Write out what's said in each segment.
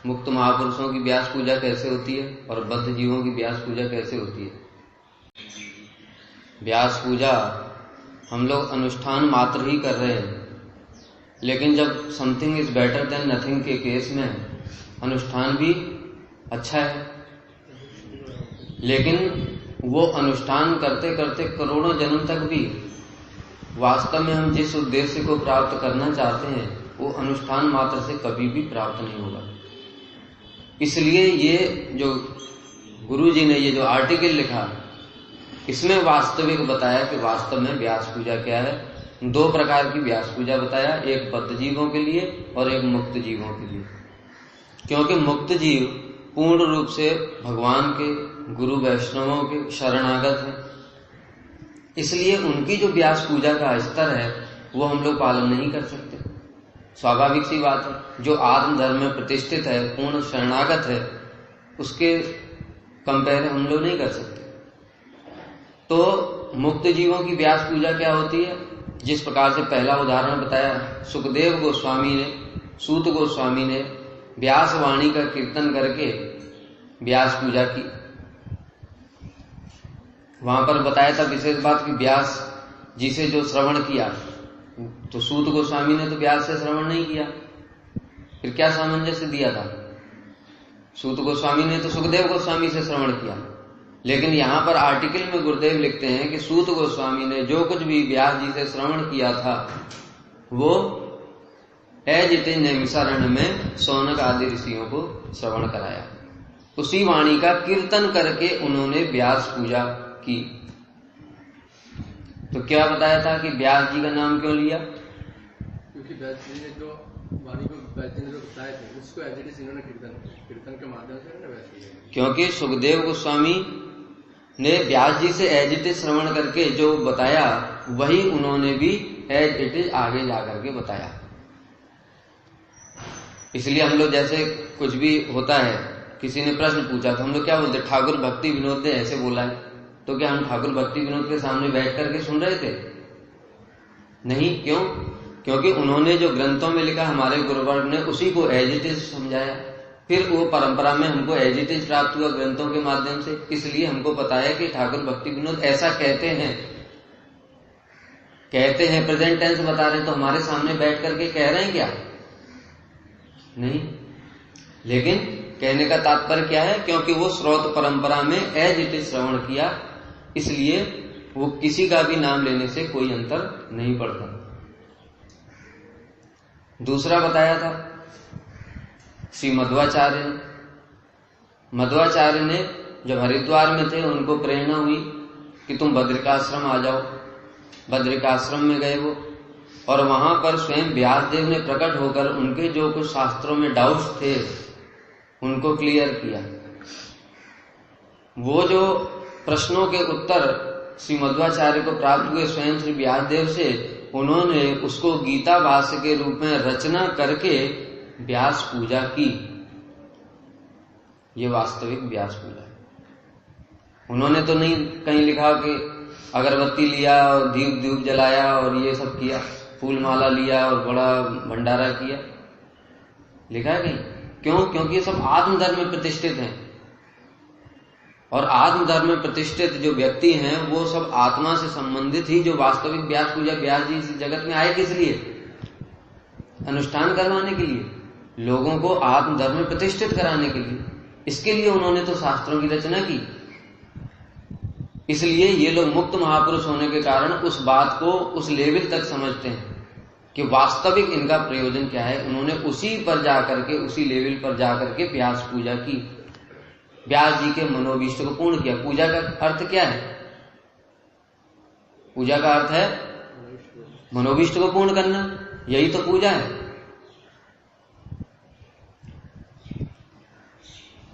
मुक्त महापुरुषों की व्यास पूजा कैसे होती है और बद्ध जीवों की व्यास पूजा कैसे होती है। व्यास पूजा हम लोग अनुष्ठान मात्र ही कर रहे हैं, लेकिन जब something is better than nothing के केस में अनुष्ठान भी अच्छा है, लेकिन वो अनुष्ठान करते करते करोड़ों जन्म तक भी वास्तव में हम जिस उद्देश्य को प्राप्त करना चाहते हैं वो अनुष्ठान मात्र से कभी भी प्राप्त नहीं होगा। इसलिए ये जो गुरु जी ने ये जो आर्टिकल लिखा इसमें वास्तविक बताया कि वास्तव में व्यास पूजा क्या है। 2 प्रकार की व्यास पूजा बताया, एक बद्ध जीवों के लिए और एक मुक्त जीवों के लिए। क्योंकि मुक्त जीव पूर्ण रूप से भगवान के गुरु वैष्णवों के शरणागत हैं, इसलिए उनकी जो व्यास पूजा का स्तर है वो हम लोग पालन नहीं कर सकते। स्वाभाविक सी बात है, जो आत्म धर्म में प्रतिष्ठित है, पूर्ण शरणागत है, उसके कंपेयर हम लोग नहीं कर सकते। तो मुक्त जीवों की व्यास पूजा क्या होती है, जिस प्रकार से पहला उदाहरण बताया, सुखदेव गोस्वामी ने, सूत गोस्वामी ने व्यास वाणी का कीर्तन करके व्यास पूजा की। वहां पर बताया था विशेष बात कि व्यास जी से जो श्रवण किया, तो सूत गोस्वामी ने तो व्यास से श्रवण नहीं किया, फिर क्या सामंजस्य दिया था। सूत गोस्वामी ने तो सुखदेव गोस्वामी से श्रवण किया, लेकिन यहां पर आर्टिकल में गुरुदेव लिखते हैं कि सूत गोस्वामी ने जो कुछ भी व्यास जी से श्रवण किया था वो एज इट इज नैमिषारण्य में शौनक आदि ऋषियों को श्रवण कराया। उसी वाणी का कीर्तन करके उन्होंने व्यास पूजा की। तो क्या बताया था कि व्यास जी का नाम क्यों लिया, क्योंकि व्यास जी ने जो वाणी को व्यास जी ने जो बताए थे उसको एज इट इज इन्होंने कीर्तन के माध्यम से व्यास जी, क्योंकि सुखदेव गोस्वामी ने व्यास जी से एज इट इज श्रवण करके जो बताया वही उन्होंने भी एज इट इज आगे जाकर के बताया। इसलिए हम लोग जैसे कुछ भी होता है, किसी ने प्रश्न पूछा तो हम लोग क्या बोलते, ठाकुर भक्ति विनोद ने ऐसे बोला है, तो क्या हम ठाकुर भक्ति विनोद के सामने बैठ करके सुन रहे थे? नहीं। क्यों? क्योंकि उन्होंने जो ग्रंथों में लिखा हमारे गुरुवर्ग ने उसी को एज इट इज समझाया, फिर वो परंपरा में हमको एज इट इज प्राप्त हुआ ग्रंथों के माध्यम से। इसलिए हमको पता है कि ठाकुर भक्ति विनोद ऐसा कहते हैं, प्रेजेंट टेंस बता रहे हैं, तो हमारे सामने बैठ करके कह रहे हैं क्या? नहीं। लेकिन कहने का तात्पर्य क्या है, क्योंकि वो स्रोत परंपरा में एज इट इज श्रवण किया, इसलिए वो किसी का भी नाम लेने से कोई अंतर नहीं पड़ता। दूसरा बताया था श्री मध्वाचार्य ने जब हरिद्वार में थे उनको प्रेरणा हुई कि तुम बद्रिकाश्रम आ जाओ। बद्रिकाश्रम में गए वो, और वहां पर स्वयं व्यासदेव ने प्रकट होकर उनके जो कुछ शास्त्रों में डाउट्स थे उनको क्लियर किया। वो जो प्रश्नों के उत्तर श्री मध्वाचार्य को प्राप्त हुए स्वयं श्री व्यासदेव से, उन्होंने उसको गीता भाष्य के रूप में रचना करके व्यास पूजा की। ये वास्तविक व्यास पूजा है। उन्होंने तो नहीं कहीं लिखा कि अगरबत्ती लिया और दीप जलाया और ये सब किया, फूल माला लिया और बड़ा भंडारा किया, लिखा है कहीं? क्यों? क्योंकि ये सब आत्मधर्म में प्रतिष्ठित हैं, और आत्मधर्म में प्रतिष्ठित जो व्यक्ति हैं वो सब आत्मा से संबंधित ही जो वास्तविक व्यास पूजा, व्यास जी इस जगत में आए किस लिए? अनुष्ठान करवाने के लिए, लोगों को आत्मधर्म में प्रतिष्ठित कराने के लिए। इसके लिए उन्होंने तो शास्त्रों की रचना की। इसलिए ये लोग मुक्त महापुरुष होने के कारण उस बात को उस लेवल तक समझते हैं कि वास्तविक इनका प्रयोजन क्या है। उन्होंने उसी पर जाकर के, उसी लेवल पर जाकर के व्यास पूजा की, व्यास जी के मनोभीष्ट को पूर्ण किया। पूजा का अर्थ क्या है? पूजा का अर्थ है मनोभीष्ट को पूर्ण करना, यही तो पूजा है।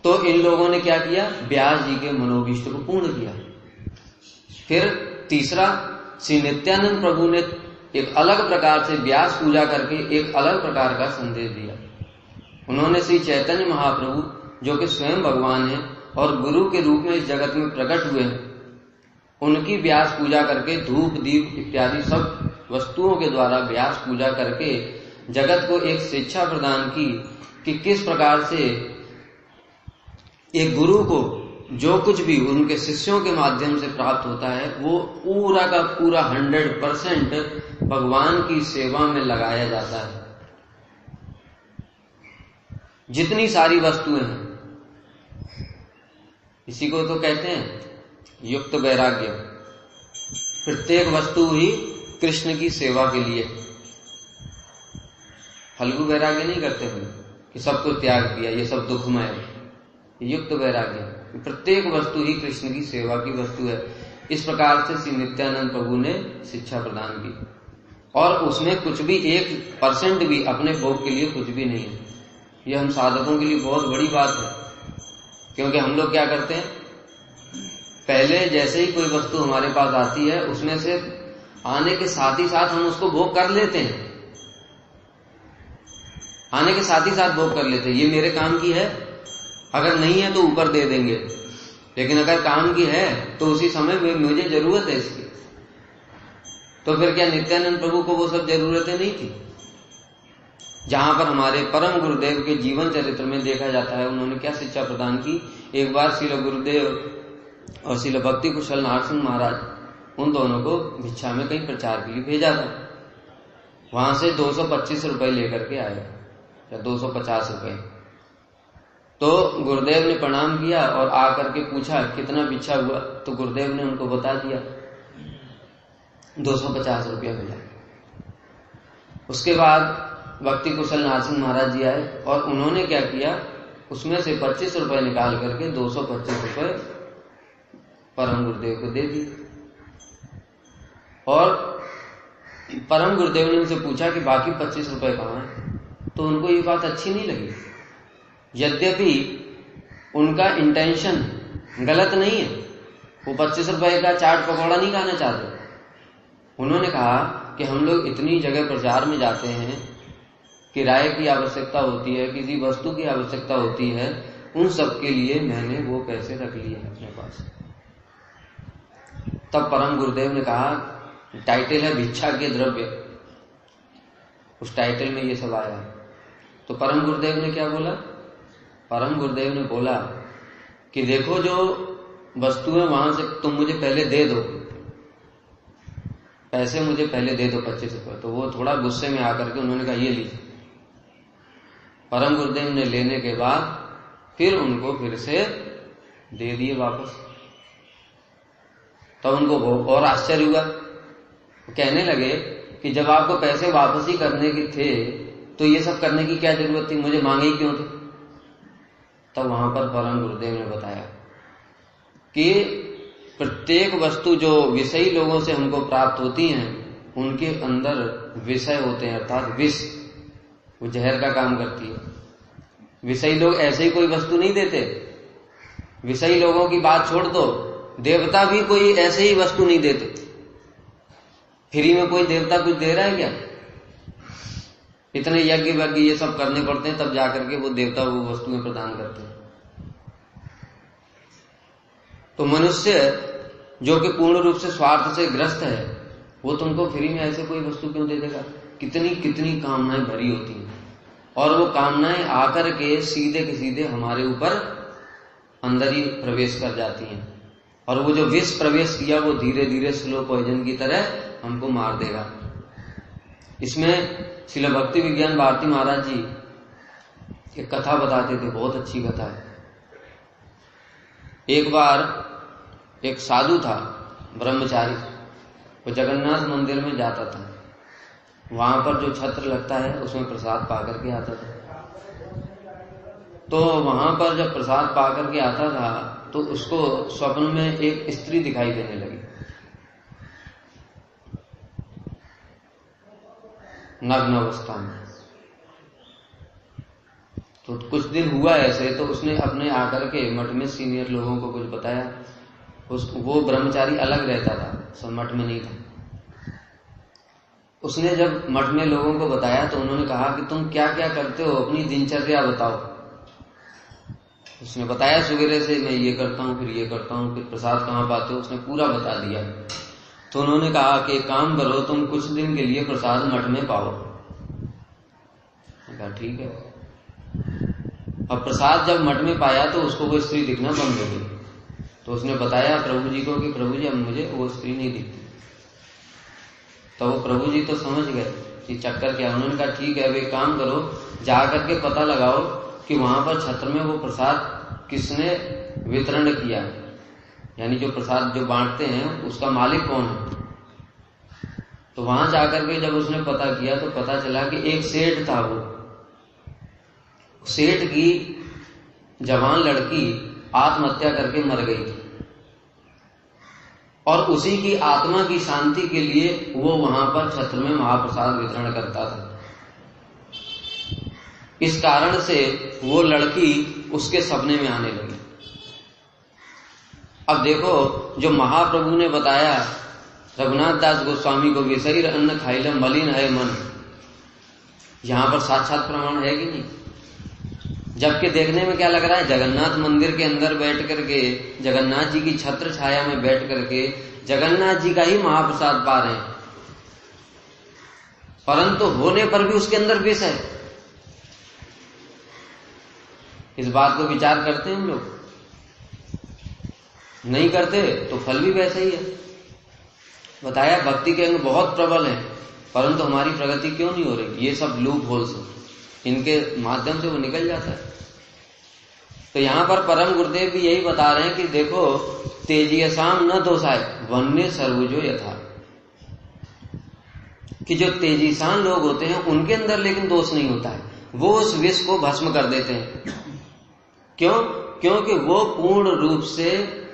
तो इन लोगों ने क्या किया? व्यास जी के मनोभीष्ट को पूर्ण किया। फिर तीसरा, श्री नित्यानंद प्रभु ने एक अलग प्रकार से व्यास पूजा करके एक अलग प्रकार का संदेश दिया। उन्होंने श्री चैतन्य महाप्रभु जो कि स्वयं भगवान हैं और गुरु के रूप में इस जगत में प्रकट हुए हैं, उनकी व्यास पूजा करके धूप दीप इत्यादि सब वस्तुओं के द्वारा व्यास पूजा करके जगत को एक शिक्षा प्रदान की कि किस प्रकार से एक गुरु को जो कुछ भी उनके शिष्यों के माध्यम से प्राप्त होता है वो पूरा का पूरा 100% भगवान की सेवा में लगाया जाता है। जितनी सारी वस्तुएं हैं, इसी को तो कहते हैं युक्त वैराग्य। प्रत्येक वस्तु ही कृष्ण की सेवा के लिए। फल्गु वैराग्य नहीं करते हुए कि सबको त्याग दिया, ये सब दुखमय है। युक्त वैराग्य प्रत्येक वस्तु ही कृष्ण की सेवा की वस्तु है। इस प्रकार से श्री नित्यानंद प्रभु ने शिक्षा प्रदान की, और उसमें कुछ भी 1% भी अपने भोग के लिए कुछ भी नहीं है। यह हम साधकों के लिए बहुत बड़ी बात है, क्योंकि हम लोग क्या करते हैं, पहले जैसे ही कोई वस्तु हमारे पास आती है उसमें से आने के साथ ही साथ हम उसको भोग कर लेते हैं। आने के साथ ही साथ भोग कर लेते हैं। ये मेरे काम की है, अगर नहीं है तो ऊपर दे देंगे, लेकिन अगर काम की है तो उसी समय में मुझे जरूरत है इसकी। तो फिर क्या नित्यानंद प्रभु को वो सब जरूरतें नहीं थी? जहां पर हमारे परम गुरुदेव के जीवन चरित्र में देखा जाता है उन्होंने क्या शिक्षा प्रदान की। एक बार श्रील गुरुदेव और श्रील भक्ति कुशल नारसिंह महाराज उन दोनों को भिक्षा में कहीं प्रचार के लिए भेजा था। वहां से 225 रुपए लेकर के आए, या 250 रुपए। तो गुरुदेव ने प्रणाम किया और आकर के पूछा कितना भिक्षा हुआ, तो गुरुदेव ने उनको बता दिया 250 रुपया मिला। उसके बाद भक्ति कुशल नारसिंह महाराज जी आए और उन्होंने क्या किया, उसमें से 25 रुपए निकाल करके 225 रुपए परम गुरुदेव को दे दी। और परम गुरुदेव ने उनसे पूछा कि बाकी 25 रुपए कहाँ हैं, तो उनको ये बात अच्छी नहीं लगी। यद्यपि उनका इंटेंशन गलत नहीं है, वो 25 रुपए का चाट पकौड़ा नहीं खाना चाहते। उन्होंने कहा कि हम लोग इतनी जगह प्रचार में जाते हैं, किराए की आवश्यकता होती है, किसी वस्तु की आवश्यकता होती है, उन सब के लिए मैंने वो पैसे रख लिए हैं अपने पास। तब परम गुरुदेव ने कहा, टाइटल है भिक्षा के द्रव्य, उस टाइटल में ये सब आया। तो परम गुरुदेव ने क्या बोला? परम गुरुदेव ने बोला कि देखो जो वस्तुएं वहां से तुम मुझे पहले दे दो, पैसे मुझे पहले दे दो 25 रुपए। तो वो थोड़ा गुस्से में आकर के उन्होंने कहा ये लीजिए। परम गुरुदेव ने लेने के बाद फिर उनको फिर से दे दिए वापस। तब उनको और आश्चर्य हुआ, कहने लगे कि जब आपको पैसे वापस ही करने के थे तो ये सब करने की क्या जरूरत थी, मुझे मांगे ही क्यों थे? तब वहां पर परम गुरुदेव ने बताया कि प्रत्येक वस्तु जो विषयी लोगों से हमको प्राप्त होती हैं उनके अंदर विषय होते हैं, अर्थात विष, वो जहर का काम करती है। विषयी लोग ऐसे ही कोई वस्तु नहीं देते। विषयी लोगों की बात छोड़ दो, देवता भी कोई ऐसे ही वस्तु नहीं देते। फ्री में कोई देवता कुछ दे रहा है क्या? इतने यज्ञ वज्ञ ये सब करने पड़ते हैं तब जाकर के वो देवता वो वस्तुएं प्रदान करते हैं। तो मनुष्य जो कि पूर्ण रूप से स्वार्थ से ग्रस्त है, वो तुमको फ्री में ऐसे कोई वस्तु क्यों दे देगा? कितनी कितनी कामनाएं भरी होती हैं, और वो कामनाएं आकर के सीधे के सीधे हमारे ऊपर अंदर ही प्रवेश कर जाती हैं, और वो जो विष प्रवेश किया वो धीरे धीरे स्लो पॉइजन की तरह हमको मार देगा। इसमें श्रील भक्ति विज्ञान भारती महाराज जी एक कथा बताते थे, बहुत अच्छी कथा है। एक बार एक साधु था, ब्रह्मचारी, वो जगन्नाथ मंदिर में जाता था। वहां पर जो छत्र लगता है उसमें प्रसाद पा करके आता था। तो वहां पर जब प्रसाद पा करके आता था तो उसको स्वप्न में एक स्त्री दिखाई देने लगी, नग्न अवस्था में। तो कुछ दिन हुआ ऐसे, तो उसने अपने आकर के मठ में सीनियर लोगों को कुछ बताया। वो ब्रह्मचारी अलग रहता था, सब मठ में नहीं था। उसने जब मठ में लोगों को बताया तो उन्होंने कहा कि तुम क्या क्या करते हो, अपनी दिनचर्या बताओ। उसने बताया सवेरे से मैं ये करता हूँ, फिर ये करता हूँ, फिर प्रसाद कहाँ पाते हो, उसने पूरा बता दिया। तो उन्होंने कहा कि काम करो, तुम कुछ दिन के लिए प्रसाद मठ में पाओ। कहा ठीक है। अब प्रसाद जब मठ में पाया तो उसको वो स्त्री दिखना बंद हो गई। तो उसने बताया प्रभु जी को कि प्रभु जी अब मुझे वो स्त्री नहीं दिखती। तो वो प्रभु जी तो समझ गए कि चक्कर क्या। उन्होंने कहा ठीक है, अब एक काम करो, जाकर के पता लगाओ कि वहां पर छत्र में वो प्रसाद किसने वितरण किया, यानी जो प्रसाद जो बांटते हैं उसका मालिक कौन है। तो वहां जाकर के जब उसने पता किया तो पता चला कि एक सेठ था। वो सेठ की जवान लड़की आत्महत्या करके मर गई थी और उसी की आत्मा की शांति के लिए वो वहां पर छत्र में महाप्रसाद वितरण करता था। इस कारण से वो लड़की उसके सपने में आने लगी। अब देखो, जो महाप्रभु ने बताया रघुनाथ दास गोस्वामी को, विषयीर अन्न खाइलम मलिन है मन, यहां पर साक्षात प्रमाण है कि नहीं। जबकि देखने में क्या लग रहा है, जगन्नाथ मंदिर के अंदर बैठ करके, जगन्नाथ जी की छत्र छाया में बैठ करके जगन्नाथ जी का ही महाप्रसाद पा रहे हैं, परंतु होने पर भी उसके अंदर विष है। इस बात को विचार करते हैं हम लोग? नहीं करते तो फल भी वैसा ही है। बताया भक्ति के अंग बहुत प्रबल है, परंतु हमारी प्रगति क्यों नहीं हो रही। ये सब लूप होल्स, इनके माध्यम से वो निकल जाता है। तो यहां पर परम गुरुदेव भी यही बता रहे हैं कि देखो, तेजियसाम न दोषाय वन्य सर्वजो यथा, कि जो तेजीसान लोग होते हैं उनके अंदर लेकिन दोष नहीं होता है, वो उस विष को भस्म कर देते हैं। क्यों? क्योंकि वो पूर्ण रूप से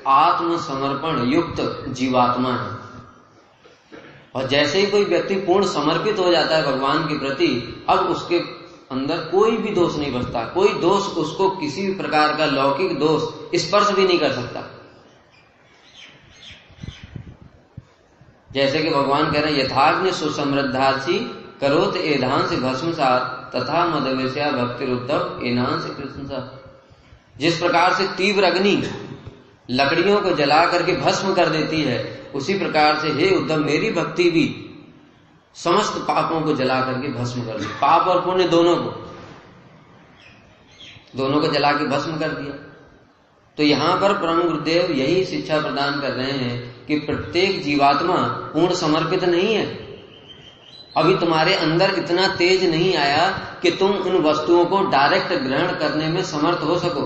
आत्मसमर्पण युक्त जीवात्मा है। और जैसे ही कोई व्यक्ति पूर्ण समर्पित हो जाता है भगवान के प्रति, अब उसके अंदर कोई भी दोष नहीं बचता। कोई दोष उसको, किसी भी प्रकार का लौकिक दोष स्पर्श भी नहीं कर सकता। जैसे कि भगवान कह रहे हैं, यथाग्नि सुसमृद्धार्ची करोत एधांस भस्मसात तथा मदवेश्या भक्तिरुद्धव एनांस कृष्ण। जिस प्रकार से तीव्र अग्नि लकड़ियों को जला करके भस्म कर देती है, उसी प्रकार से हे उद्धव मेरी भक्ति भी समस्त पापों को जला करके भस्म कर दी। पाप और पुण्य दोनों को जला के भस्म कर दिया। तो यहां पर परम गुरुदेव यही शिक्षा प्रदान कर रहे हैं कि प्रत्येक जीवात्मा पूर्ण समर्पित नहीं है। अभी तुम्हारे अंदर इतना तेज नहीं आया कि तुम उन वस्तुओं को डायरेक्ट ग्रहण करने में समर्थ हो सको।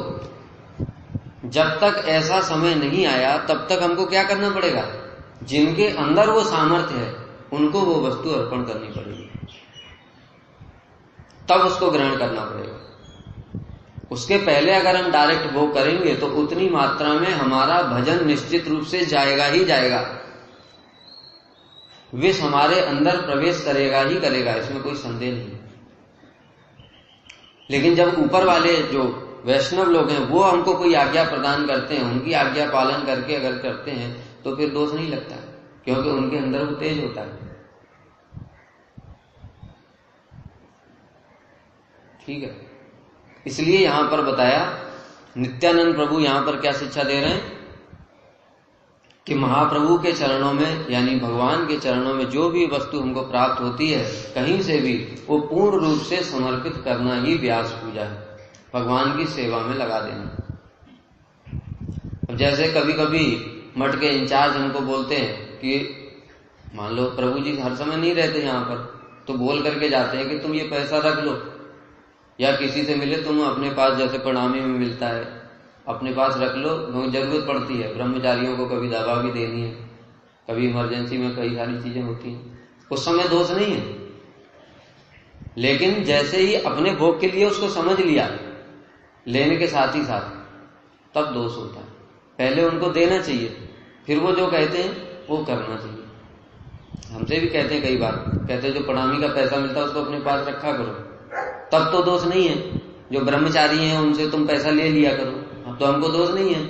जब तक ऐसा समय नहीं आया तब तक हमको क्या करना पड़ेगा, जिनके अंदर वो सामर्थ्य है उनको वो वस्तु अर्पण करनी पड़ेगी, तब उसको ग्रहण करना पड़ेगा। उसके पहले अगर हम डायरेक्ट वो करेंगे तो उतनी मात्रा में हमारा भजन निश्चित रूप से जाएगा ही जाएगा, विष हमारे अंदर प्रवेश करेगा ही करेगा, इसमें कोई संदेह नहीं। लेकिन जब ऊपर वाले जो वैष्णव लोग हैं वो हमको कोई आज्ञा प्रदान करते हैं, उनकी आज्ञा पालन करके अगर करते हैं तो फिर दोष नहीं लगता है, क्योंकि उनके अंदर वो तेज होता है। ठीक है, इसलिए यहां पर बताया नित्यानंद प्रभु यहां पर क्या शिक्षा दे रहे हैं कि महाप्रभु के चरणों में, यानी भगवान के चरणों में जो भी वस्तु हमको प्राप्त होती है कहीं से भी, वो पूर्ण रूप से समर्पित करना ही व्यास पूजा है, भगवान की सेवा में लगा देना। अब जैसे कभी कभी मठ के इंचार्ज हमको बोलते हैं कि मान लो प्रभु जी हर समय नहीं रहते यहाँ पर, तो बोल करके जाते हैं कि तुम ये पैसा रख लो, या किसी से मिले तुम अपने पास, जैसे प्रणामी में मिलता है, अपने पास रख लो, जरूरत पड़ती है। ब्रह्मचारियों को कभी दवा भी देनी है, कभी इमरजेंसी में कई सारी चीजें होती हैं, उस समय दोष नहीं है। लेकिन जैसे ही अपने भोग के लिए उसको समझ लिया लेने के साथ ही साथ, तब दोष होता है। पहले उनको देना चाहिए, फिर वो जो कहते हैं वो करना चाहिए। हमसे भी कहते हैं कई बार, कहते हैं जो प्रणामी का पैसा मिलता है उसको अपने पास रखा करो, तब तो दोष नहीं है। जो ब्रह्मचारी हैं उनसे तुम पैसा ले लिया करो, अब तो हमको दोष नहीं है।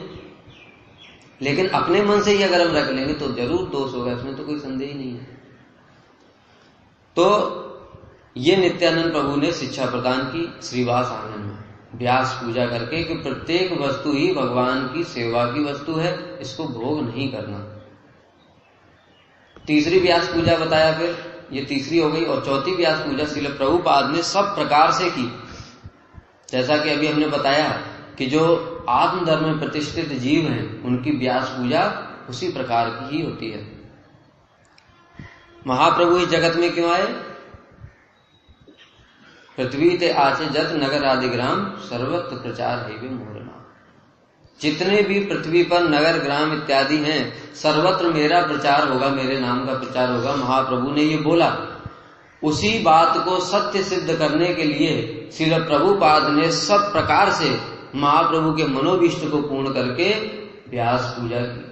लेकिन अपने मन से ही अगर हम रख लेंगे तो जरूर दोष होगा, इसमें तो कोई संदेह ही नहीं है। तो ये नित्यानंद प्रभु ने शिक्षा प्रदान की श्रीवास आंगन में व्यास पूजा करके कि प्रत्येक वस्तु ही भगवान की सेवा की वस्तु है, इसको भोग नहीं करना। तीसरी व्यास पूजा बताया, फिर ये तीसरी हो गई। और चौथी व्यास पूजा श्रील प्रभुपाद ने सब प्रकार से की। जैसा कि अभी हमने बताया कि जो आत्मधर्म में प्रतिष्ठित जीव हैं उनकी व्यास पूजा उसी प्रकार की ही होती है। महाप्रभु इस जगत में क्यों आए? पृथ्वी ते आचे जत नगर आदि ग्राम सर्वत्र प्रचार है वे मोर नाम। जितने भी पृथ्वी पर नगर ग्राम इत्यादि हैं सर्वत्र मेरा प्रचार होगा, मेरे नाम का प्रचार होगा। महाप्रभु ने ये बोला। उसी बात को सत्य सिद्ध करने के लिए श्रील प्रभुपाद ने सब प्रकार से महाप्रभु के मनोभीष्ट को पूर्ण करके व्यास पूजा की।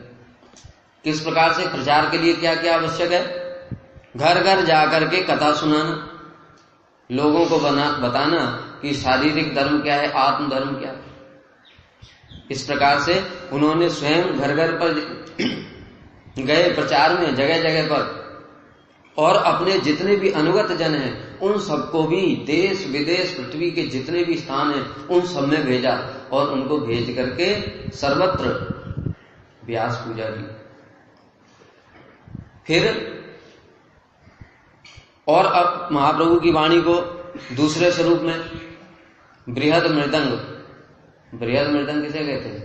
किस प्रकार से? प्रचार के लिए क्या क्या आवश्यक है? घर घर जाकर के कथा सुनाना, लोगों को बताना कि शारीरिक धर्म क्या है, आत्म धर्म क्या है। इस प्रकार से उन्होंने स्वयं घर घर पर गए प्रचार में, जगह जगह पर, और अपने जितने भी अनुगत जन हैं उन सबको भी देश विदेश पृथ्वी के जितने भी स्थान हैं उन सब में भेजा और उनको भेज करके सर्वत्र व्यास पूजा की। फिर और अब महाप्रभु की वाणी को दूसरे स्वरूप में बृहद मृदंग, बृहद मृदंग किसे कहते हैं?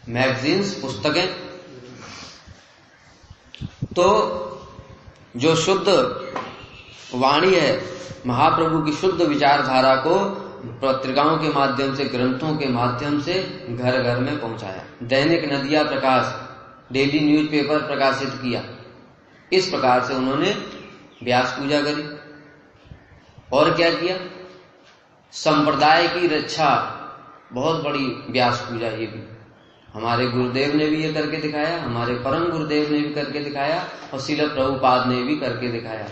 मैगजीन्स, पुस्तकें। तो जो शुद्ध वाणी है महाप्रभु की शुद्ध विचारधारा को पत्रिकाओं के माध्यम से, ग्रंथों के माध्यम से घर घर में पहुंचाया। दैनिक नदिया प्रकाश, डेली न्यूज़पेपर प्रकाशित किया। इस प्रकार से उन्होंने व्यास पूजा करी। और क्या किया? संप्रदाय की रक्षा, बहुत बड़ी व्यास पूजा। ये भी हमारे गुरुदेव ने भी ये करके दिखाया, हमारे परम गुरुदेव ने भी करके दिखाया और श्रील प्रभुपाद ने भी करके दिखाया।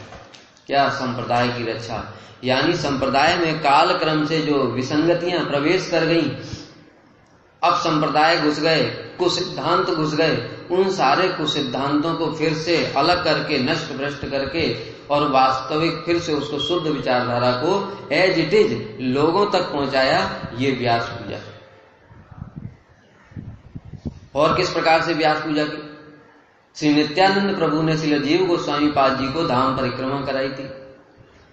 क्या? संप्रदाय की रक्षा। यानी संप्रदाय में काल क्रम से जो विसंगतियां प्रवेश कर गई, अब संप्रदाय घुस गए, कुसिद्धांत घुस गए, उन सारे कुसिद्धांतों को फिर से अलग करके, नष्ट भ्रष्ट करके और वास्तविक फिर से उसको शुद्ध विचारधारा को एज इट इज लोगों तक पहुंचाया। ये व्यास पूजा। और किस प्रकार से व्यास पूजा की? श्री नित्यानंद प्रभु ने श्रील जीव गोस्वामी पाद जी को धाम परिक्रमा कराई थी।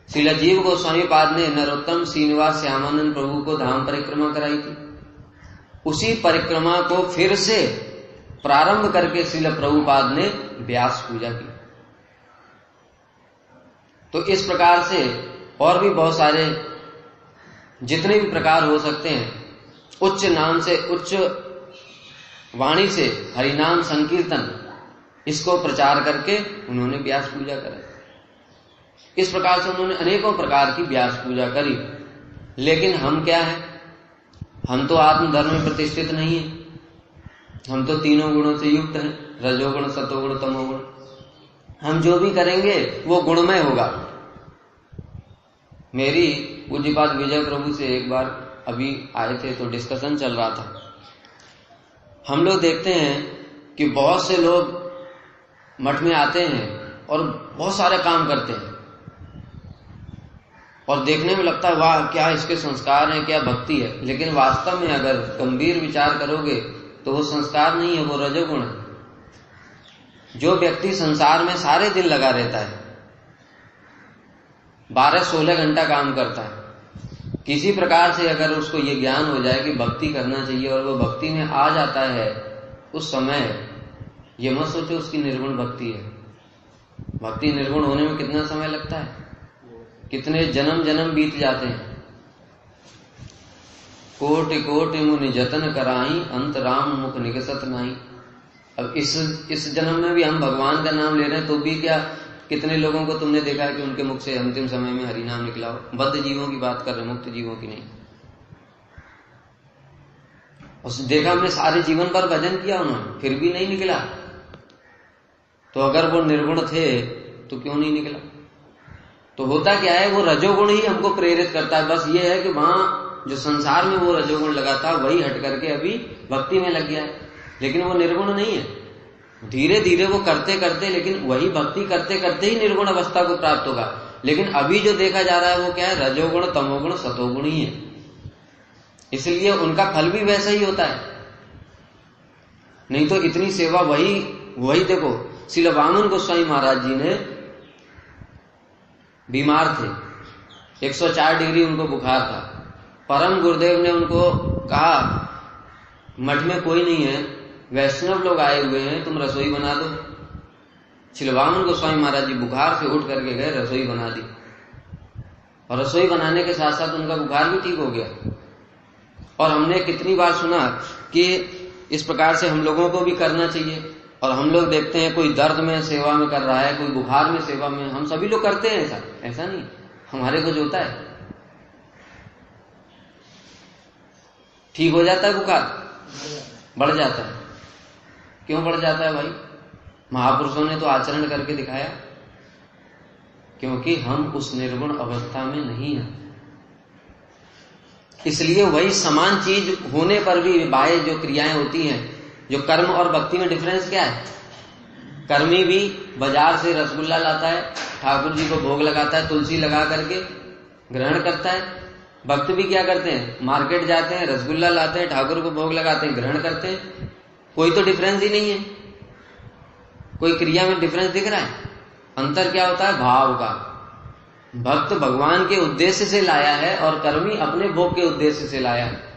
श्रील जीव गोस्वामी पाद ने नरोत्तम श्रीनिवास श्यामानंद प्रभु को धाम परिक्रमा कराई थी। उसी परिक्रमा को फिर से प्रारंभ करके श्रील प्रभुपाद ने व्यास पूजा की। तो इस प्रकार से और भी बहुत सारे जितने भी प्रकार हो सकते हैं, उच्च नाम से, उच्च वाणी से हरिनाम संकीर्तन, इसको प्रचार करके उन्होंने व्यास पूजा करा। इस प्रकार से उन्होंने अनेकों प्रकार की व्यास पूजा करी। लेकिन हम क्या है? हम तो आत्मधर्म में प्रतिष्ठित नहीं है। हम तो तीनों गुणों से युक्त हैं, रजोगुण, सतोगुण, तमोगुण। हम जो भी करेंगे वो गुणमय होगा। मेरी पूज्यपाद विजय प्रभु से एक बार अभी आए थे तो डिस्कशन चल रहा था। हम लोग देखते हैं कि बहुत से लोग मठ में आते हैं और बहुत सारे काम करते हैं और देखने में लगता है वाह क्या इसके संस्कार हैं, क्या भक्ति है। लेकिन वास्तव में अगर गंभीर विचार करोगे तो वो संस्कार नहीं है, वो रजोगुण है। जो व्यक्ति संसार में सारे दिन लगा रहता है, 12-16 घंटा काम करता है, किसी प्रकार से अगर उसको ये ज्ञान हो जाए कि भक्ति करना चाहिए और वो भक्ति में आ जाता है, उस समय ये मत सोचो उसकी निर्गुण भक्ति है। भक्ति निर्गुण होने में कितना समय लगता है, कितने जन्म जन्म बीत जाते हैं। कोटि कोटि मुनि जतन कराई, अंत राम मुख निकसत नाही। अब इस जन्म में भी हम भगवान का नाम ले रहे हैं तो भी क्या, कितने लोगों को तुमने देखा है कि उनके मुख से अंतिम समय में हरि नाम निकला हो? बद्ध जीवों की बात कर रहे, मुक्त जीवों की नहीं। उस देखा हमने सारे जीवन पर भजन किया उन्होंने, फिर भी नहीं निकला। तो अगर वो निर्गुण थे तो क्यों नहीं निकला? तो होता क्या है, वो रजोगुण ही हमको प्रेरित करता है। बस ये है कि वहां जो संसार में वो रजोगुण लगा था वही हट करके अभी भक्ति में लग गया है, लेकिन वो निर्गुण नहीं है। धीरे धीरे वो करते करते, लेकिन वही भक्ति करते करते ही निर्गुण अवस्था को प्राप्त होगा। लेकिन अभी जो देखा जा रहा है वो क्या है, रजोगुण, तमोगुण, सतोगुण ही है। इसलिए उनका फल भी वैसा ही होता है। नहीं तो इतनी सेवा वही देखो, श्रील वामन गोस्वामी महाराज जी ने बीमार थे, 104 डिग्री उनको बुखार था। परम गुरुदेव ने उनको कहा, मठ में कोई नहीं है, वैष्णव लोग आए हुए हैं, तुम रसोई बना दो। छिलवामन गोस्वामी महाराज जी बुखार से उठ करके गए, रसोई बना दी, और रसोई बनाने के साथ साथ उनका बुखार भी ठीक हो गया। और हमने कितनी बार सुना कि इस प्रकार से हम लोगों को भी करना चाहिए। और हम लोग देखते हैं कोई दर्द में सेवा में कर रहा है, कोई बुखार में सेवा में, हम सभी लोग करते हैं ऐसा नहीं, हमारे कुछ होता है, ठीक हो जाता है बुखार, बढ़ जाता है। क्यों बढ़ जाता है भाई? महापुरुषों ने तो आचरण करके दिखाया, क्योंकि हम उस निर्गुण अवस्था में नहीं हैं। इसलिए वही समान चीज होने पर भी बाह्य जो क्रियाएं होती हैं, जो कर्म और भक्ति में डिफरेंस क्या है? कर्मी भी बाजार से रसगुल्ला लाता है, ठाकुर जी को भोग लगाता है, तुलसी लगा करके ग्रहण करता है। भक्त भी क्या करते हैं? मार्केट जाते हैं, रसगुल्ला लाते हैं, ठाकुर को भोग लगाते हैं, ग्रहण करते हैं। कोई तो डिफरेंस ही नहीं है, कोई क्रिया में डिफरेंस दिख रहा है? अंतर क्या होता है? भाव का। भक्त भगवान के उद्देश्य से लाया है और कर्मी अपने भोग के उद्देश्य से लाया है।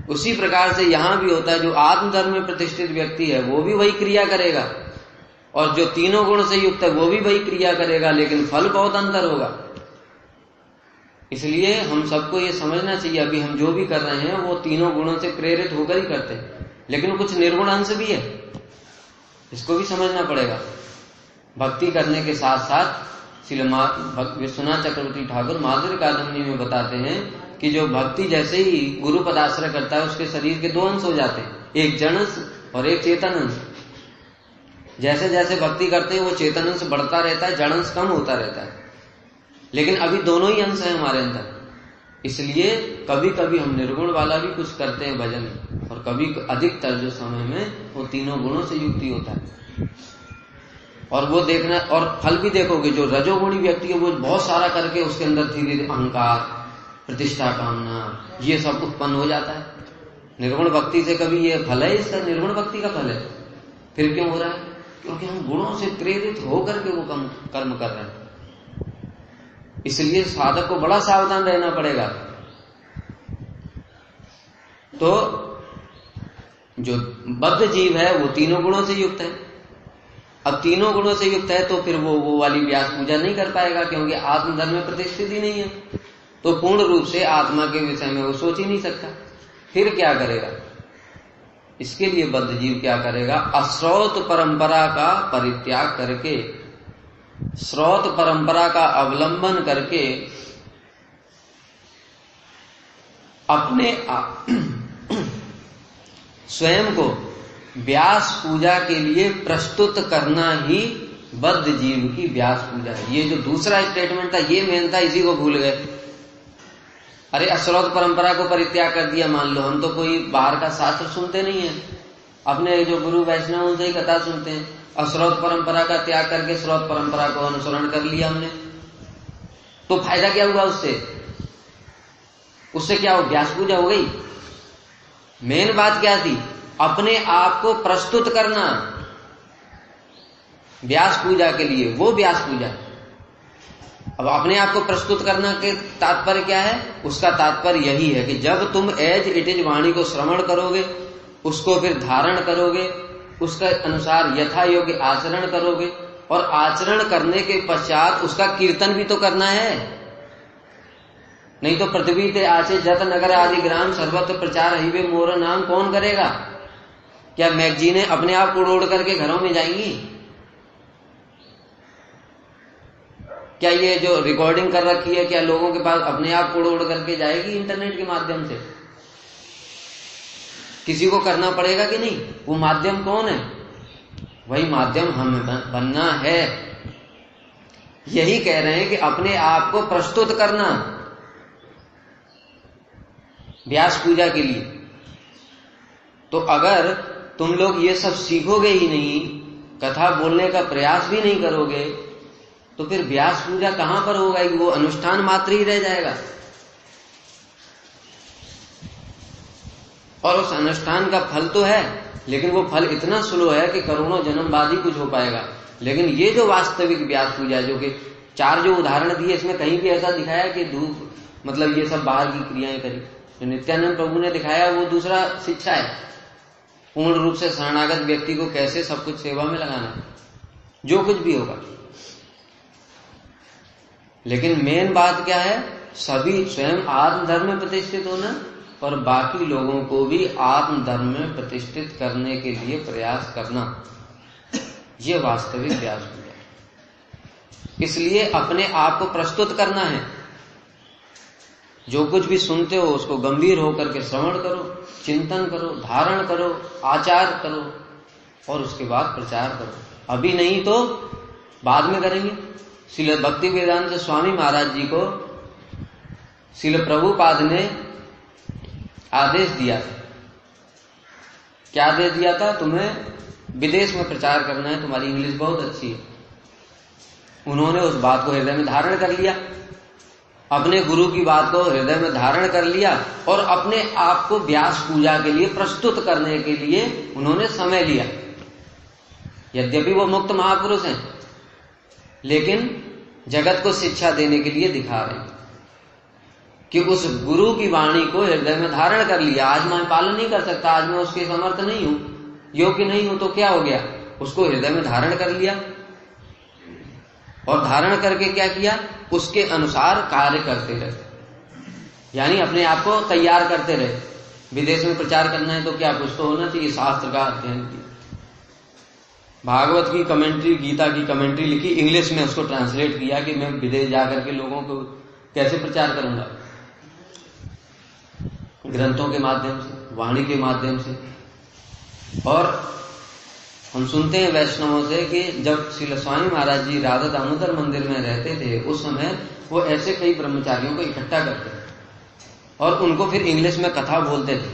उसी प्रकार से यहां भी होता है, जो आत्मधर्म में प्रतिष्ठित व्यक्ति है वो भी वही क्रिया करेगा, और जो तीनों गुण से युक्त है वो भी वही क्रिया करेगा, लेकिन फल बहुत अंतर होगा। इसलिए हम सबको ये समझना चाहिए, अभी हम जो भी कर रहे हैं वो तीनों गुणों से प्रेरित होकर ही करते हैं, लेकिन कुछ निर्गुण अंश भी है, इसको भी समझना पड़ेगा। भक्ति करने के साथ साथ श्री विश्वनाथ चक्रवर्ती ठाकुर माधुर्य कादम्बरी में बताते हैं कि जो भक्ति जैसे ही गुरु पदाश्रय करता है उसके शरीर के 2 अंश हो जाते हैं, एक जड़ अंश और एक चेतन अंश। जैसे जैसे भक्ति करते हैं वो चेतन अंश बढ़ता रहता है, जड़ अंश कम होता रहता है, लेकिन अभी दोनों ही अंश है हमारे अंदर। इसलिए कभी कभी हम निर्गुण वाला भी कुछ करते हैं भजन, और कभी अधिकतर जो समय में वो तीनों गुणों से युक्त होता है। और वो देखना, और फल भी देखोगे, जो रजोगुणी व्यक्ति है वो बहुत सारा करके उसके अंदर धीरे धीरे अहंकार, प्रतिष्ठा कामना, ये सब उत्पन्न हो जाता है। निर्गुण भक्ति से कभी ये फल है, इसका निर्गुण भक्ति का फल है। फिर क्यों हो रहा है? क्योंकि हम गुणों से प्रेरित होकर के वो कर्म कर रहे हैं। इसलिए साधक को बड़ा सावधान रहना पड़ेगा। तो जो बद्ध जीव है वो तीनों गुणों से युक्त है। अब तीनों गुणों से युक्त है तो फिर वो वाली व्यास पूजा नहीं कर पाएगा, क्योंकि आत्मधर्म में प्रतिष्ठित ही नहीं है, तो पूर्ण रूप से आत्मा के विषय में वो सोच ही नहीं सकता। फिर क्या करेगा? इसके लिए बद्ध जीव क्या करेगा? अश्रौत परंपरा का परित्याग करके, श्रौत परंपरा का अवलंबन करके अपने स्वयं को व्यास पूजा के लिए प्रस्तुत करना ही बद्ध जीव की व्यास पूजा है। ये जो दूसरा स्टेटमेंट था ये मेन था, इसी को भूल गए। अरे अश्रौत परंपरा को परित्याग कर दिया, मान लो हम तो कोई बाहर का शास्त्र सुनते नहीं है, अपने जो गुरु वैष्णव उनसे ही कथा सुनते हैं। अश्रौत परंपरा का त्याग करके श्रौत परंपरा को अनुसरण कर लिया हमने, तो फायदा क्या हुआ उससे? उससे क्या हो? व्यास पूजा हो गई। मेन बात क्या थी? अपने आप को प्रस्तुत करना व्यास पूजा के लिए, वो व्यास पूजा। अब अपने आप को प्रस्तुत करना के तात्पर्य क्या है? उसका तात्पर्य यही है कि जब तुम एज इट इज वाणी को श्रवण करोगे, उसको फिर धारण करोगे, उसके अनुसार यथा योग्य आचरण करोगे, और आचरण करने के पश्चात उसका कीर्तन भी तो करना है। नहीं तो पृथ्वी पे आचे जत नगर आदि ग्राम सर्वत्र प्रचार हिवे मोर नाम कौन करेगा? क्या मैगजीनें अपने आप उड़ उड़ करके घरों में जाएंगी? क्या ये जो रिकॉर्डिंग कर रखी है क्या लोगों के पास अपने आप उड़ उड़ करके जाएगी इंटरनेट के माध्यम से? किसी को करना पड़ेगा कि नहीं? वो माध्यम कौन है? वही माध्यम हमें बनना है। यही कह रहे हैं कि अपने आप को प्रस्तुत करना व्यास पूजा के लिए। तो अगर तुम लोग ये सब सीखोगे ही नहीं, कथा बोलने का प्रयास भी नहीं करोगे, तो फिर व्यास पूजा कहां पर होगा? वो अनुष्ठान मात्र ही रह जाएगा। और उस अनुष्ठान का फल तो है, लेकिन वो फल इतना स्लो है कि करोड़ों जन्म बाद ही कुछ हो पाएगा। लेकिन ये जो वास्तविक व्यास पूजा, जो कि चार जो उदाहरण दिए इसमें कहीं भी ऐसा दिखाया कि धूप मतलब ये सब बाहर की क्रियाएं करी। जो नित्यानंद प्रभु ने दिखाया वो दूसरा शिक्षा है, पूर्ण रूप से शरणागत व्यक्ति को कैसे सब कुछ सेवा में लगाना है, जो कुछ भी होगा। लेकिन मेन बात क्या है, सभी स्वयं आत्मधर्म में प्रतिष्ठित होना और बाकी लोगों को भी आत्मधर्म में प्रतिष्ठित करने के लिए प्रयास करना, ये वास्तविक प्रयास होगा। इसलिए अपने आप को प्रस्तुत करना है। जो कुछ भी सुनते हो उसको गंभीर होकर के श्रवण करो, चिंतन करो, धारण करो, आचार करो और उसके बाद प्रचार करो। अभी नहीं तो बाद में करेंगे। श्रील भक्ति वेदांत स्वामी महाराज जी को श्रील प्रभुपाद ने आदेश दिया था। क्या आदेश दिया था? तुम्हें विदेश में प्रचार करना है, तुम्हारी इंग्लिश बहुत अच्छी है। उन्होंने उस बात को हृदय में धारण कर लिया, अपने गुरु की बात को हृदय में धारण कर लिया और अपने आप को व्यास पूजा के लिए प्रस्तुत करने के लिए उन्होंने समय लिया। यद्यपि वो मुक्त महापुरुष हैं, लेकिन जगत को शिक्षा देने के लिए दिखा रहे हैं कि उस गुरु की वाणी को हृदय में धारण कर लिया। आज मैं पालन नहीं कर सकता, आज मैं उसके समर्थ नहीं हूं, योग्य नहीं हूं, तो क्या हो गया? उसको हृदय में धारण कर लिया और धारण करके क्या किया? उसके अनुसार कार्य करते रहे, यानी अपने आप को तैयार करते रहे। विदेश में प्रचार करना है तो क्या कुछ तो होना चाहिए, शास्त्र का अध्ययन किया, भागवत की कमेंट्री, गीता की कमेंट्री लिखी, इंग्लिश में उसको ट्रांसलेट किया कि मैं विदेश जाकर के लोगों को कैसे प्रचार करूंगा, ग्रंथों के माध्यम से, वाणी के माध्यम से। और हम सुनते हैं वैष्णवों से कि जब श्रील स्वामी महाराज जी राधा दामोदर मंदिर में रहते थे उस समय वो ऐसे कई ब्रह्मचारियों को इकट्ठा करते थे और उनको फिर इंग्लिश में कथा बोलते थे,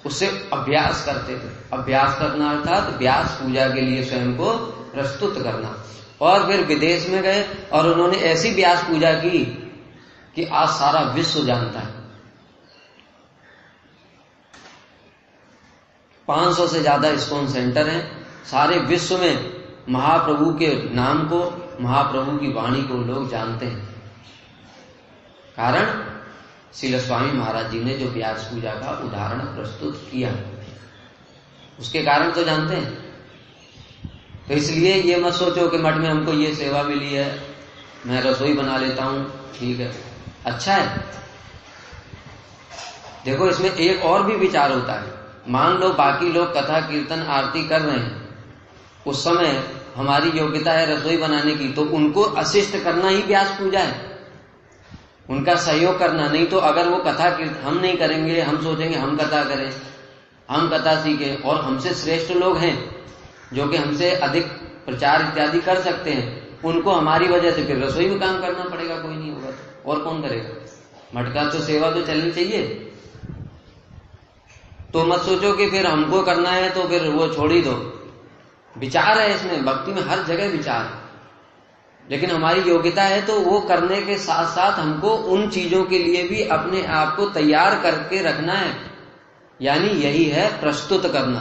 उससे अभ्यास करते थे। अभ्यास करना अर्थात व्यास पूजा के लिए स्वयं को प्रस्तुत करना। और फिर विदेश में गए और उन्होंने ऐसी व्यास पूजा की कि आज सारा विश्व जानता है। 500 से ज्यादा इस्कॉन सेंटर हैं, सारे विश्व में महाप्रभु के नाम को, महाप्रभु की वाणी को लोग जानते हैं। कारण श्रील स्वामी महाराज जी ने जो व्यास पूजा का उदाहरण प्रस्तुत किया, उसके कारण तो जानते हैं। तो इसलिए ये मत सोचो कि मठ में हमको ये सेवा मिली है, मैं रसोई बना लेता हूं, ठीक है, अच्छा है। देखो इसमें एक और भी विचार होता है। मान लो बाकी लोग कथा कीर्तन आरती कर रहे हैं, उस समय हमारी योग्यता है रसोई बनाने की, तो उनको असिस्ट करना ही व्यास पूजा है, उनका सहयोग करना। नहीं तो अगर वो कथा कीर्तन हम नहीं करेंगे, हम सोचेंगे हम कथा करें, हम कथा सीखें, और हमसे श्रेष्ठ लोग हैं जो कि हमसे अधिक प्रचार इत्यादि कर सकते हैं, उनको हमारी वजह से फिर रसोई में काम करना पड़ेगा, कोई नहीं होगा तो और कौन करेगा। मठ का तो सेवा तो चलनी चाहिए। तो मत सोचो कि फिर हमको करना है तो फिर वो छोड़ ही दो। विचार है इसमें, भक्ति में हर जगह विचार है, लेकिन हमारी योग्यता है तो वो करने के साथ साथ हमको उन चीजों के लिए भी अपने आप को तैयार करके रखना है। यानी यही है प्रस्तुत करना।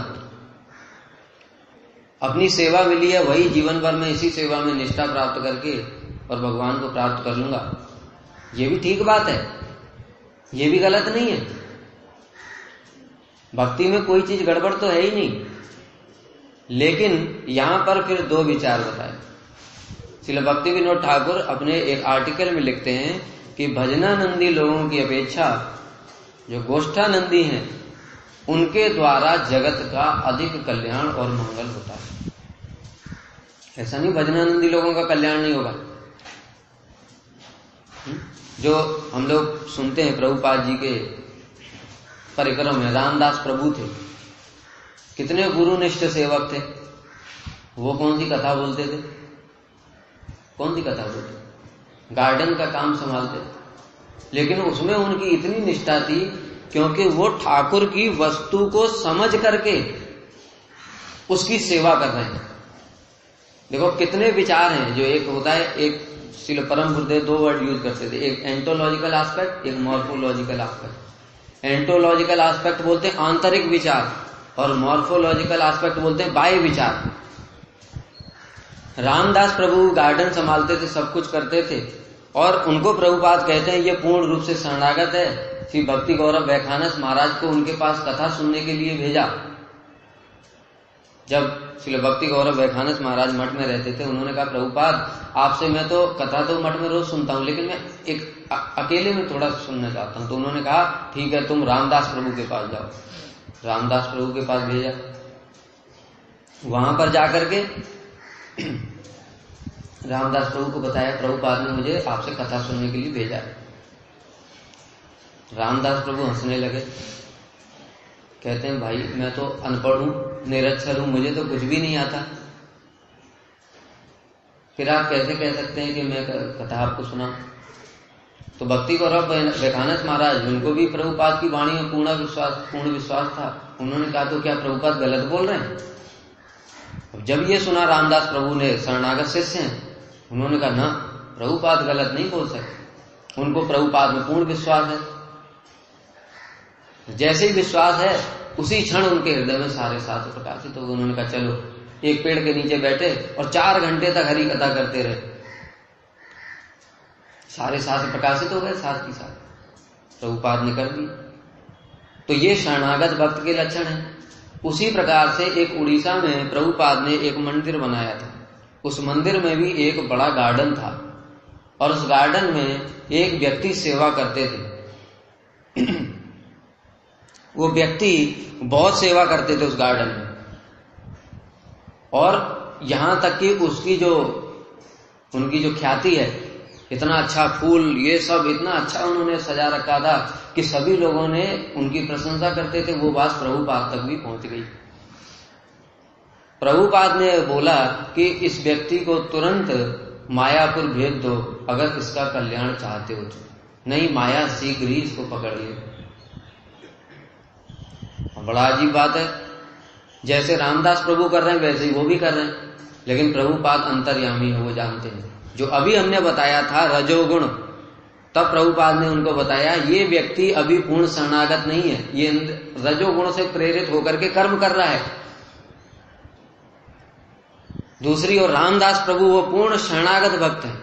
अपनी सेवा मिली है, वही जीवन भर में इसी सेवा में निष्ठा प्राप्त करके और भगवान को प्राप्त कर लूंगा, ये भी ठीक बात है, ये भी गलत नहीं है। भक्ति में कोई चीज गड़बड़ तो है ही नहीं। लेकिन यहां पर फिर दो विचार बताए। श्रील भक्ति विनोद ठाकुर अपने एक आर्टिकल में लिखते हैं कि भजनानंदी लोगों की अपेक्षा जो गोष्ठानंदी हैं उनके द्वारा जगत का अधिक कल्याण और मंगल होता है। ऐसा नहीं भजनानंदी लोगों का कल्याण नहीं होगा। जो हम लोग सुनते हैं प्रभुपाद जी के परिक्रम में रामदास प्रभु थे, कितने गुरुनिष्ठ सेवक थे। वो कौन सी कथा बोलते थे? कौन सी कथा बोलते? गार्डन का काम संभालते थे, लेकिन उसमें उनकी इतनी निष्ठा थी क्योंकि वो ठाकुर की वस्तु को समझ करके उसकी सेवा कर रहे हैं। देखो कितने विचार हैं। जो एक होता है, एक श्रील परम गुरुदेव दो वर्ड यूज करते थे, एक एंटोलॉजिकल एस्पेक्ट, एक मॉर्फोलॉजिकल एस्पेक्ट। एंटोलॉजिकल एस्पेक्ट बोलते हैं आंतरिक विचार और मॉर्फोलॉजिकल एस्पेक्ट बोलते हैं बाह्य विचार, रामदास प्रभु गार्डन संभालते थे, सब कुछ करते थे, और उनको प्रभुपाद कहते हैं ये पूर्ण रूप से शरणागत है। श्री भक्ति गौरव वैखानस महाराज को उनके पास कथा सुनने के लिए भेजा। जब श्री भक्ति गौरव वैखानस महाराज मठ में रहते थे, उन्होंने कहा प्रभुपाद आपसे मैं तो कथा तो मठ में रोज सुनता हूं, लेकिन मैं एक अकेले में थोड़ा सुनना चाहता हूं। तो उन्होंने कहा ठीक है, तुम रामदास प्रभु के पास जाओ। रामदास प्रभु के पास भेजा। वहां पर जाकर के रामदास प्रभु को बताया प्रभुपाद ने मुझे आपसे कथा सुनने के लिए भेजा है। रामदास प्रभु हंसने लगे, कहते हैं भाई मैं तो अनपढ़ हूं, निरक्षर हूं, मुझे तो कुछ भी नहीं आता, फिर आप कैसे कह सकते हैं कि मैं कथा आपको सुनाऊं? तो भक्ति गौरव वैखानस महाराज, उनको भी प्रभुपाद की वाणी में पूर्ण विश्वास था। उन्होंने कहा तो क्या प्रभुपाद गलत बोल रहे हैं? जब ये सुना रामदास प्रभु ने, शरणागत शिष्य हैं, उन्होंने कहा ना, प्रभुपाद गलत नहीं बोल सकते, उनको प्रभुपाद में पूर्ण विश्वास है। जैसे ही विश्वास है उसी क्षण उनके हृदय में सारे शास्त्र प्रकाशित हो गए। उन्होंने कहा चलो, एक पेड़ के नीचे बैठे और 4 घंटे तक हरि कथा करते रहे। सारे शास्त्र प्रकाशित हो गए साथ ही साथ, प्रभुपाद ने कर दिया। तो ये शरणागत भक्त के लक्षण है। उसी प्रकार से एक उड़ीसा में प्रभुपाद ने एक मंदिर बनाया था। उस मंदिर में भी एक बड़ा गार्डन था, और उस गार्डन में एक व्यक्ति सेवा करते थे। वो व्यक्ति बहुत सेवा करते थे उस गार्डन में, और यहां तक कि उनकी जो ख्याति है, इतना अच्छा फूल ये सब इतना अच्छा उन्होंने सजा रखा था कि सभी लोगों ने उनकी प्रशंसा करते थे। वो बात प्रभुपाद तक भी पहुंच गई। प्रभुपाद ने बोला कि इस व्यक्ति को तुरंत मायापुर भेज दो अगर इसका कल्याण चाहते हो तो, नहीं माया शीघ्र ही इसको पकड़ ले। बड़ा अजीब बात है, जैसे रामदास प्रभु कर रहे हैं वैसे ही वो भी कर रहे हैं, लेकिन प्रभुपाद अंतर्यामी है, वो जानते हैं। जो अभी हमने बताया था रजोगुण, तब प्रभुपाद ने उनको बताया ये व्यक्ति अभी पूर्ण शरणागत नहीं है, ये रजोगुण से प्रेरित होकर के कर्म कर रहा है। दूसरी ओर रामदास प्रभु वो पूर्ण शरणागत भक्त है,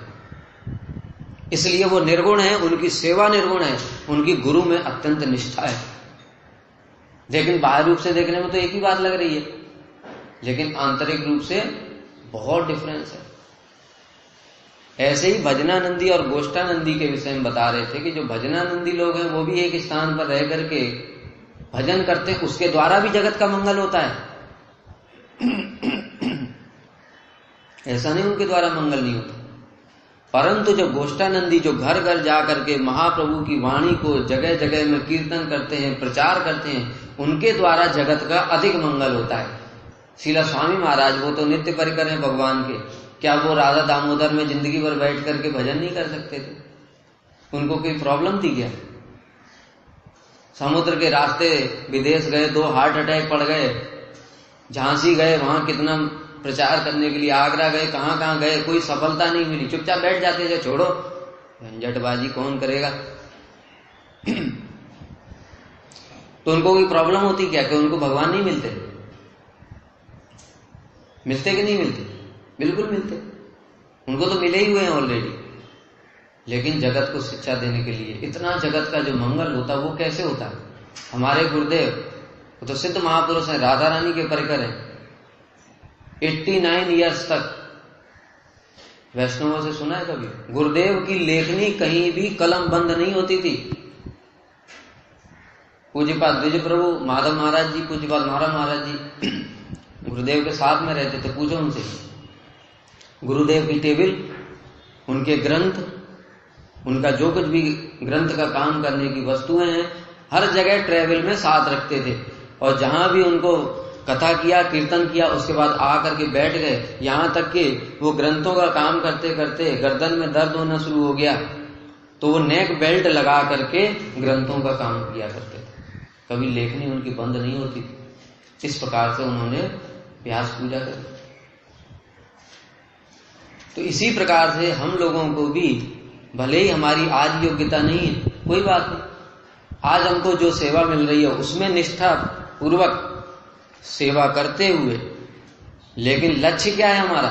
इसलिए वो निर्गुण है, उनकी सेवा निर्गुण है, उनकी गुरु में अत्यंत निष्ठा है। लेकिन बाहर रूप से देखने में तो एक ही बात लग रही है, लेकिन आंतरिक रूप से बहुत डिफरेंस है। ऐसे ही भजनानंदी और गोष्ठानंदी के विषय में बता रहे थे कि जो भजनानंदी लोग हैं वो भी एक स्थान पर रह करके भजन करते हैं, उसके द्वारा भी जगत का मंगल होता है। ऐसा नहीं उनके द्वारा मंगल नहीं होता, परंतु जो गोष्ठानंदी जो घर घर जा करके महाप्रभु की वाणी को जगह जगह में कीर्तन करते हैं, प्रचार करते हैं, उनके द्वारा जगत का अधिक मंगल होता है। शीला स्वामी महाराज वो तो नित्य परिकर हैं भगवान के, क्या वो राधा दामोदर में जिंदगी भर बैठ करके भजन नहीं कर सकते थे? उनको कोई प्रॉब्लम थी क्या? समुद्र के रास्ते विदेश गए, 2 हार्ट अटैक पड़ गए, झांसी गए, वहां कितना प्रचार करने के लिए, आगरा गए, कहां कहां गए, कोई सफलता नहीं मिली, चुपचाप बैठ जाते थे, छोड़ो झंझटबाजी कौन करेगा। तो उनको कोई प्रॉब्लम होती क्या कि उनको भगवान नहीं मिलते? मिलते कि नहीं मिलते? बिल्कुल मिलते, उनको तो मिले ही हुए हैं ऑलरेडी। लेकिन जगत को शिक्षा देने के लिए इतना जगत का जो मंगल होता है वो कैसे होता है? हमारे गुरुदेव वो तो सिद्ध महापुरुष हैं, राधा रानी के परिकर हैं, 89 ईयर्स तक। वैष्णवों से सुना है कभी? गुरुदेव की लेखनी कहीं भी कलम बंद नहीं होती थी। पूज्यपाद द्विज प्रभु माधव महाराज जी, पूज्यपाद महाराज जी गुरुदेव के साथ में रहते थे। पूछो उनसे, गुरुदेव की टेबल, उनके ग्रंथ, उनका जो कुछ भी ग्रंथ का काम करने की वस्तुएं हैं, हर जगह ट्रेवल में साथ रखते थे। और जहां भी उनको कथा किया, कीर्तन किया, उसके बाद आकर के बैठ गए। यहां तक कि वो ग्रंथों का काम करते करते गर्दन में दर्द होना शुरू हो गया, तो वो नेक बेल्ट लगा करके ग्रंथों का काम किया करते थे। कभी लेखनी उनकी बंद नहीं होती थी। इस प्रकार से उन्होंने व्यास पूजा कर। तो इसी प्रकार से हम लोगों को भी, भले ही हमारी आज योग्यता नहीं है, कोई बात नहीं, आज हमको जो सेवा मिल रही है उसमें निष्ठा पूर्वक सेवा करते हुए, लेकिन लक्ष्य क्या है हमारा?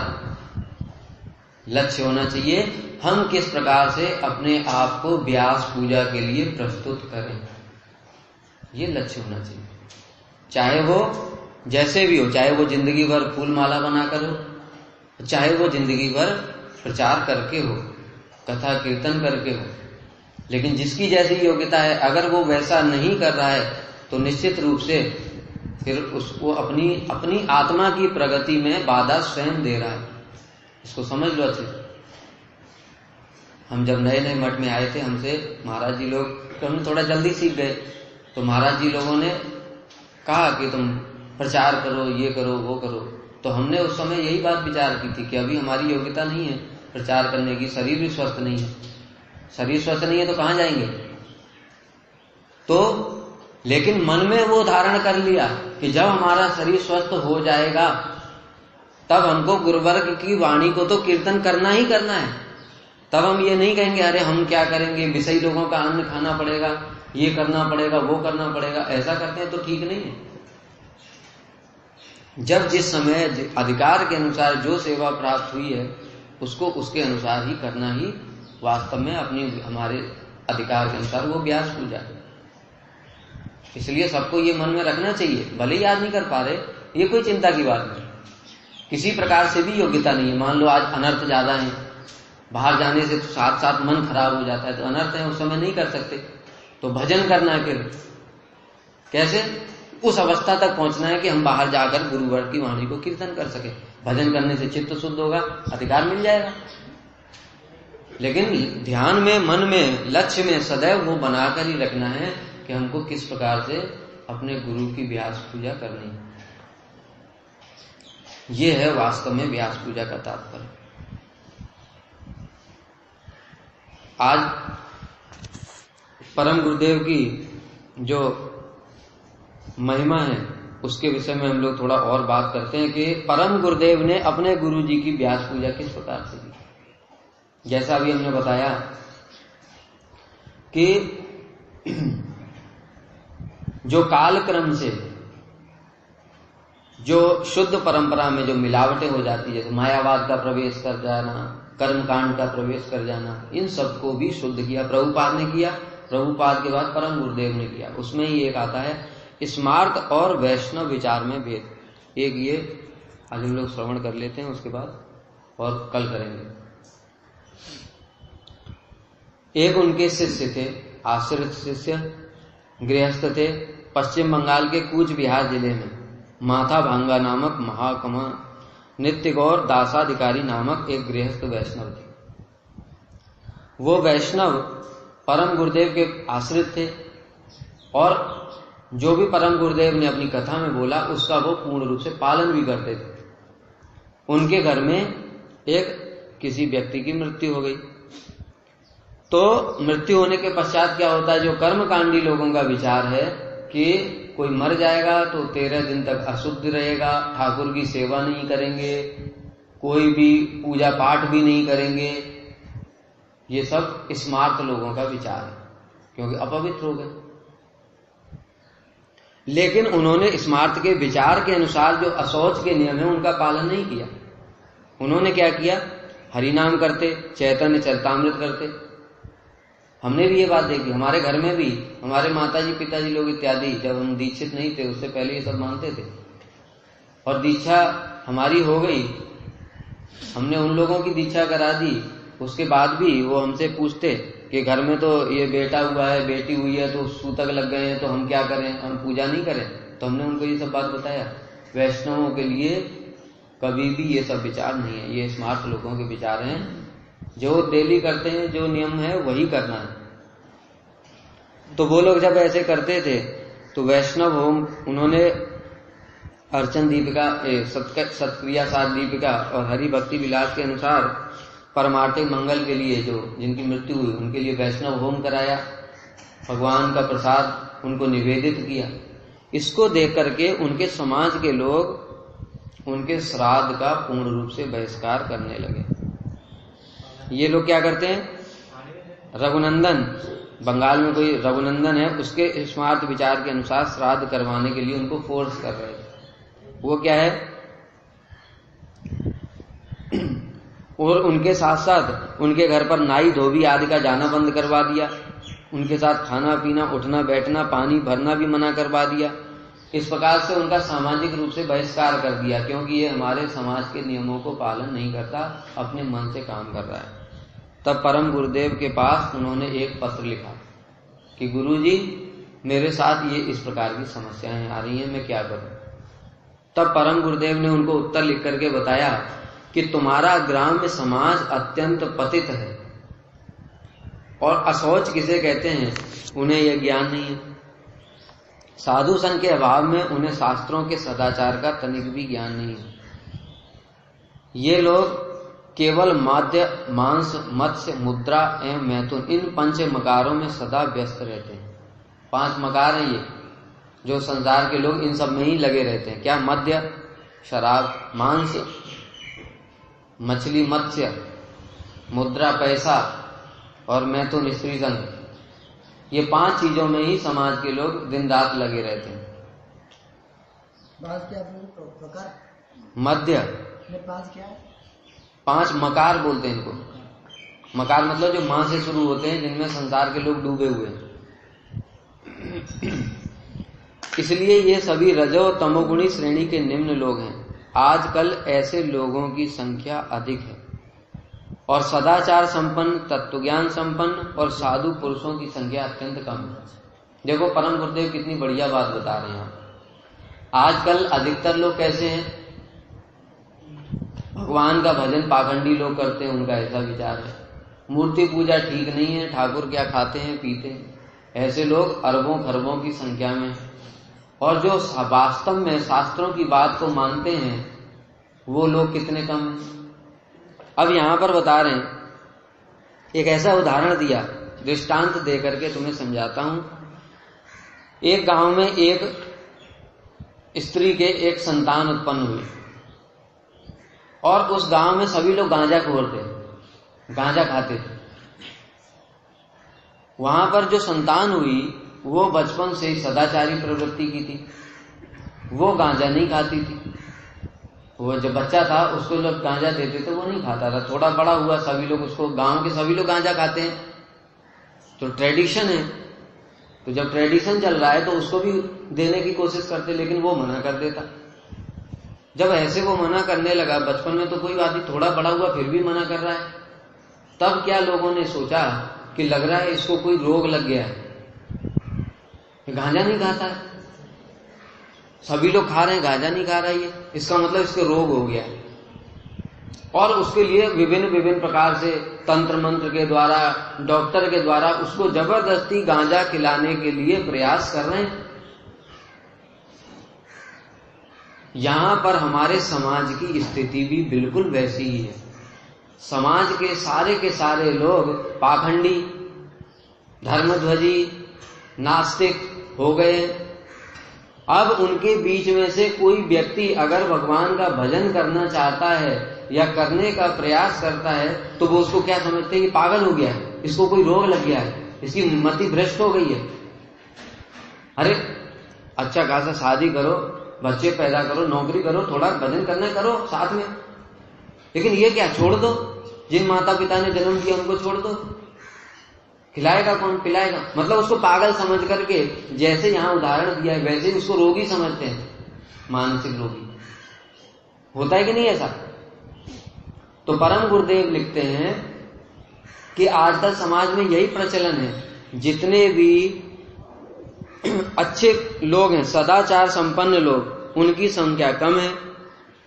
लक्ष्य होना चाहिए हम किस प्रकार से अपने आप को व्यास पूजा के लिए प्रस्तुत करें, ये लक्ष्य होना चाहिए। चाहे वो जैसे भी हो, चाहे वो जिंदगी भर फूल माला बनाकर हो, चाहे वो जिंदगी भर प्रचार करके हो, कथा कीर्तन करके हो, लेकिन जिसकी जैसी योग्यता है, अगर वो वैसा नहीं कर रहा है तो निश्चित रूप से फिर उसको अपनी आत्मा की प्रगति में बाधा स्वयं दे रहा है। इसको समझ लो अच्छे से। हम जब नए नए मठ में आए थे, हमसे महाराज जी लोग, तो हम थोड़ा जल्दी सीख गए, तो महाराज जी लोगों ने कहा कि तुम प्रचार करो, ये करो, वो करो। तो हमने उस समय यही बात विचार की थी कि अभी हमारी योग्यता नहीं है प्रचार करने की, शरीर भी स्वस्थ नहीं है। शरीर स्वस्थ नहीं है तो कहां जाएंगे? तो लेकिन मन में वो धारण कर लिया कि जब हमारा शरीर स्वस्थ हो जाएगा तब हमको गुरुवर्ग की वाणी को तो कीर्तन करना ही करना है। तब हम ये नहीं कहेंगे अरे हम क्या करेंगे, विषयी लोगों का अन्न खाना पड़ेगा, ये करना पड़ेगा, वो करना पड़ेगा। ऐसा करते हैं तो ठीक नहीं है। जब जिस समय अधिकार के अनुसार जो सेवा प्राप्त हुई है उसको उसके अनुसार ही करना ही वास्तव में हमारे अधिकार के अनुसार वो व्यास पूजा है। इसलिए सबको ये मन में रखना चाहिए, भले ही आज नहीं कर पा रहे, ये कोई चिंता की बात नहीं। किसी प्रकार से भी योग्यता नहीं है। मान लो आज अनर्थ ज्यादा है, बाहर जाने से तो साथ साथ मन खराब हो जाता है, तो अनर्थ है, उस समय नहीं कर सकते, तो भजन करना है। फिर कैसे? उस अवस्था तक पहुंचना है कि हम बाहर जाकर गुरुवर्ग की वाणी को कीर्तन कर सके। भजन करने से चित्त शुद्ध होगा, अधिकार मिल जाएगा। लेकिन ध्यान में, मन में, लक्ष्य में सदैव वो बनाकर ही रखना है कि हमको किस प्रकार से अपने गुरु की व्यास पूजा करनी है। ये है वास्तव में व्यास पूजा का तात्पर्य। आज परम गुरुदेव की जो महिमा है उसके विषय में हम लोग थोड़ा और बात करते हैं कि परम गुरुदेव ने अपने गुरु जी की व्यास पूजा किस प्रकार से की। जैसा अभी हमने बताया कि जो कालक्रम से जो शुद्ध परंपरा में जो मिलावटें हो जाती है, जैसे मायावाद का प्रवेश कर जाना, कर्मकांड का प्रवेश कर जाना, इन सबको भी शुद्ध किया प्रभुपाद ने किया। प्रभुपाद के बाद परम गुरुदेव ने किया। उसमें ही एक आता है स्मार्त और वैष्णव विचार में भेद। एक ये आज हम लोग श्रवण कर लेते हैं, उसके बाद और कल करेंगे। एक उनके शिष्य थे, आश्रित शिष्य, गृहस्थ थे। पश्चिम बंगाल के कूच बिहार जिले में माथा भांगा नामक महाकमा नित्य गौर दासाधिकारी नामक एक गृहस्थ वैष्णव थे। वो वैष्णव परम गुरुदेव के आश्रित थे और जो भी परम गुरुदेव ने अपनी कथा में बोला उसका वो पूर्ण रूप से पालन भी करते थे। उनके घर में एक किसी व्यक्ति की मृत्यु हो गई, तो मृत्यु होने के पश्चात क्या होता है, जो कर्मकांडी लोगों का विचार है कि कोई मर जाएगा तो 13 दिन तक अशुद्ध रहेगा, ठाकुर की सेवा नहीं करेंगे, कोई भी पूजा पाठ भी नहीं करेंगे। ये सब स्मार्त लोगों का विचार है, क्योंकि अपवित्र हो गए। लेकिन उन्होंने स्मार्त के विचार के अनुसार जो अशौच के नियम है उनका पालन नहीं किया। उन्होंने क्या किया, हरिनाम करते, चैतन्य चरितामृत करते। हमने भी ये बात देखी, हमारे घर में भी हमारे माताजी पिताजी लोग इत्यादि जब हम दीक्षित नहीं थे उससे पहले ये सब मानते थे। और दीक्षा हमारी हो गई, हमने उन लोगों की दीक्षा करा दी, उसके बाद भी वो हमसे पूछते कि घर में तो ये बेटा हुआ है, बेटी हुई है, तो सूतक लग गए हैं, तो हम क्या करें, हम पूजा नहीं करें। तो हमने उनको ये सब बात बताया। वैष्णवों के लिए कभी भी ये सब विचार नहीं है, ये स्मार्ट लोगों के विचार हैं। जो डेली करते हैं, जो नियम है वही करना है। तो वो लोग जब ऐसे करते थे तो वैष्णव होम उन्होंने अर्चन दीपिका, सत्क्रिया साध दीपिका और हरि भक्ति विलास के अनुसार परमार्थिक मंगल के लिए जो जिनकी मृत्यु हुई उनके लिए वैष्णव होम कराया, भगवान का प्रसाद उनको निवेदित किया। इसको देख करके उनके समाज के लोग उनके श्राद्ध का पूर्ण रूप से बहिष्कार करने लगे। ये लोग क्या करते हैं, रघुनंदन, बंगाल में कोई रघुनंदन है, उसके स्मार्त विचार के अनुसार श्राद्ध करवाने के लिए उनको फोर्स कर रहे थे। वो क्या है, और उनके साथ साथ उनके घर पर नाई धोबी आदि का जाना बंद करवा दिया। उनके साथ खाना पीना, उठना बैठना, पानी भरना भी मना करवा दिया। इस प्रकार से उनका सामाजिक रूप से बहिष्कार कर दिया, क्योंकि ये हमारे समाज के नियमों को पालन नहीं करता, अपने मन से काम कर रहा है। तब परम गुरुदेव के पास उन्होंने एक पत्र लिखा कि गुरुजी, मेरे साथ ये इस प्रकार की समस्याएं आ रही हैं, मैं क्या करूं। तब परम गुरुदेव ने उनको उत्तर लिख करके बताया कि तुम्हारा ग्राम्य समाज अत्यंत पतित है, और असौच किसे कहते हैं उन्हें यह ज्ञान नहीं है। साधु संघ के अभाव में उन्हें शास्त्रों के सदाचार का तनिक भी ज्ञान नहीं है। ये लोग केवल माध्य, मांस, मत्स्य, मुद्रा एवं मैथुन, इन 5 मकारों में सदा व्यस्त रहते हैं। 5 मकार हैं ये, जो संसार के लोग इन सब में ही लगे रहते हैं। क्या? मद्य शराब, मांस मछली मत्स्य, मुद्रा पैसा, और मैथुन स्त्री संग। ये 5 चीजों में ही समाज के लोग दिन रात लगे रहते हैं। क्या प्रकार? मध्य 5 क्या है? 5 मकार बोलते हैं इनको। मकार मतलब जो मां से शुरू होते हैं, जिनमें संसार के लोग डूबे हुए हैं। इसलिए ये सभी रजो तमोगुणी श्रेणी के निम्न लोग हैं। आजकल ऐसे लोगों की संख्या अधिक है, और सदाचार संपन्न, तत्वज्ञान संपन्न और साधु पुरुषों की संख्या अत्यंत कम है। देखो परम गुरुदेव कितनी बढ़िया बात बता रहे हैं। आजकल अधिकतर लोग कैसे हैं? भगवान का भजन पाखंडी लोग करते हैं, उनका ऐसा विचार है। मूर्ति पूजा ठीक नहीं है, ठाकुर क्या खाते हैं पीते हैं, ऐसे लोग अरबों खरबों की संख्या में। और जो वास्तव में शास्त्रों की बात को मानते हैं, वो लोग कितने कम हैं। अब यहां पर बता रहे हैं, एक ऐसा उदाहरण दिया, दृष्टांत दे करके तुम्हें समझाता हूं। एक गांव में एक स्त्री के एक संतान उत्पन्न हुई, और उस गांव में सभी लोग गांजा खोर थे, गांजा खाते थे। वहां पर जो संतान हुई वो बचपन से ही सदाचारी प्रवृत्ति की थी, वो गांजा नहीं खाती थी। वो जब बच्चा था उसको लोग गांजा देते थे, वो नहीं खाता था। थोड़ा बड़ा हुआ, सभी लोग उसको, गांव के सभी लोग गांजा खाते हैं, तो ट्रेडिशन है। तो जब ट्रेडिशन चल रहा है तो उसको भी देने की कोशिश करते, लेकिन वो मना कर देता। जब ऐसे वो मना करने लगा, बचपन में तो कोई बात नहीं, थोड़ा बड़ा हुआ फिर भी मना कर रहा है। तब क्या लोगों ने सोचा कि लग रहा है इसको कोई रोग लग गया है, गांजा नहीं खाता है, सभी लोग खा रहे हैं, गांजा नहीं खा रहा है, ये इसका मतलब इसको रोग हो गया है। और उसके लिए विभिन्न विभिन्न प्रकार से तंत्र मंत्र के द्वारा, डॉक्टर के द्वारा उसको जबरदस्ती गांजा खिलाने के लिए प्रयास कर रहे हैं। यहां पर हमारे समाज की स्थिति भी बिल्कुल वैसी ही है। समाज के सारे लोग पाखंडी, धर्मध्वजी, नास्तिक हो गए। अब उनके बीच में से कोई व्यक्ति अगर भगवान का भजन करना चाहता है या करने का प्रयास करता है, तो वो उसको क्या समझते हैं कि पागल हो गया है, इसको कोई रोग लग गया है, इसकी मति भ्रष्ट हो गई है। अरे अच्छा खासा शादी करो, बच्चे पैदा करो, नौकरी करो, थोड़ा भजन करना करो साथ में, लेकिन ये क्या, छोड़ दो। जिन माता पिता ने जन्म दिया उनको छोड़ दो, खिलाएगा कौन, पिलाएगा। मतलब उसको पागल समझ करके, जैसे यहां उदाहरण दिया है वैसे ही उसको रोगी समझते हैं, मानसिक रोगी। होता है कि नहीं ऐसा? तो परम गुरुदेव लिखते हैं कि आजकल समाज में यही प्रचलन है। जितने भी अच्छे लोग हैं, सदाचार संपन्न लोग, उनकी संख्या कम है,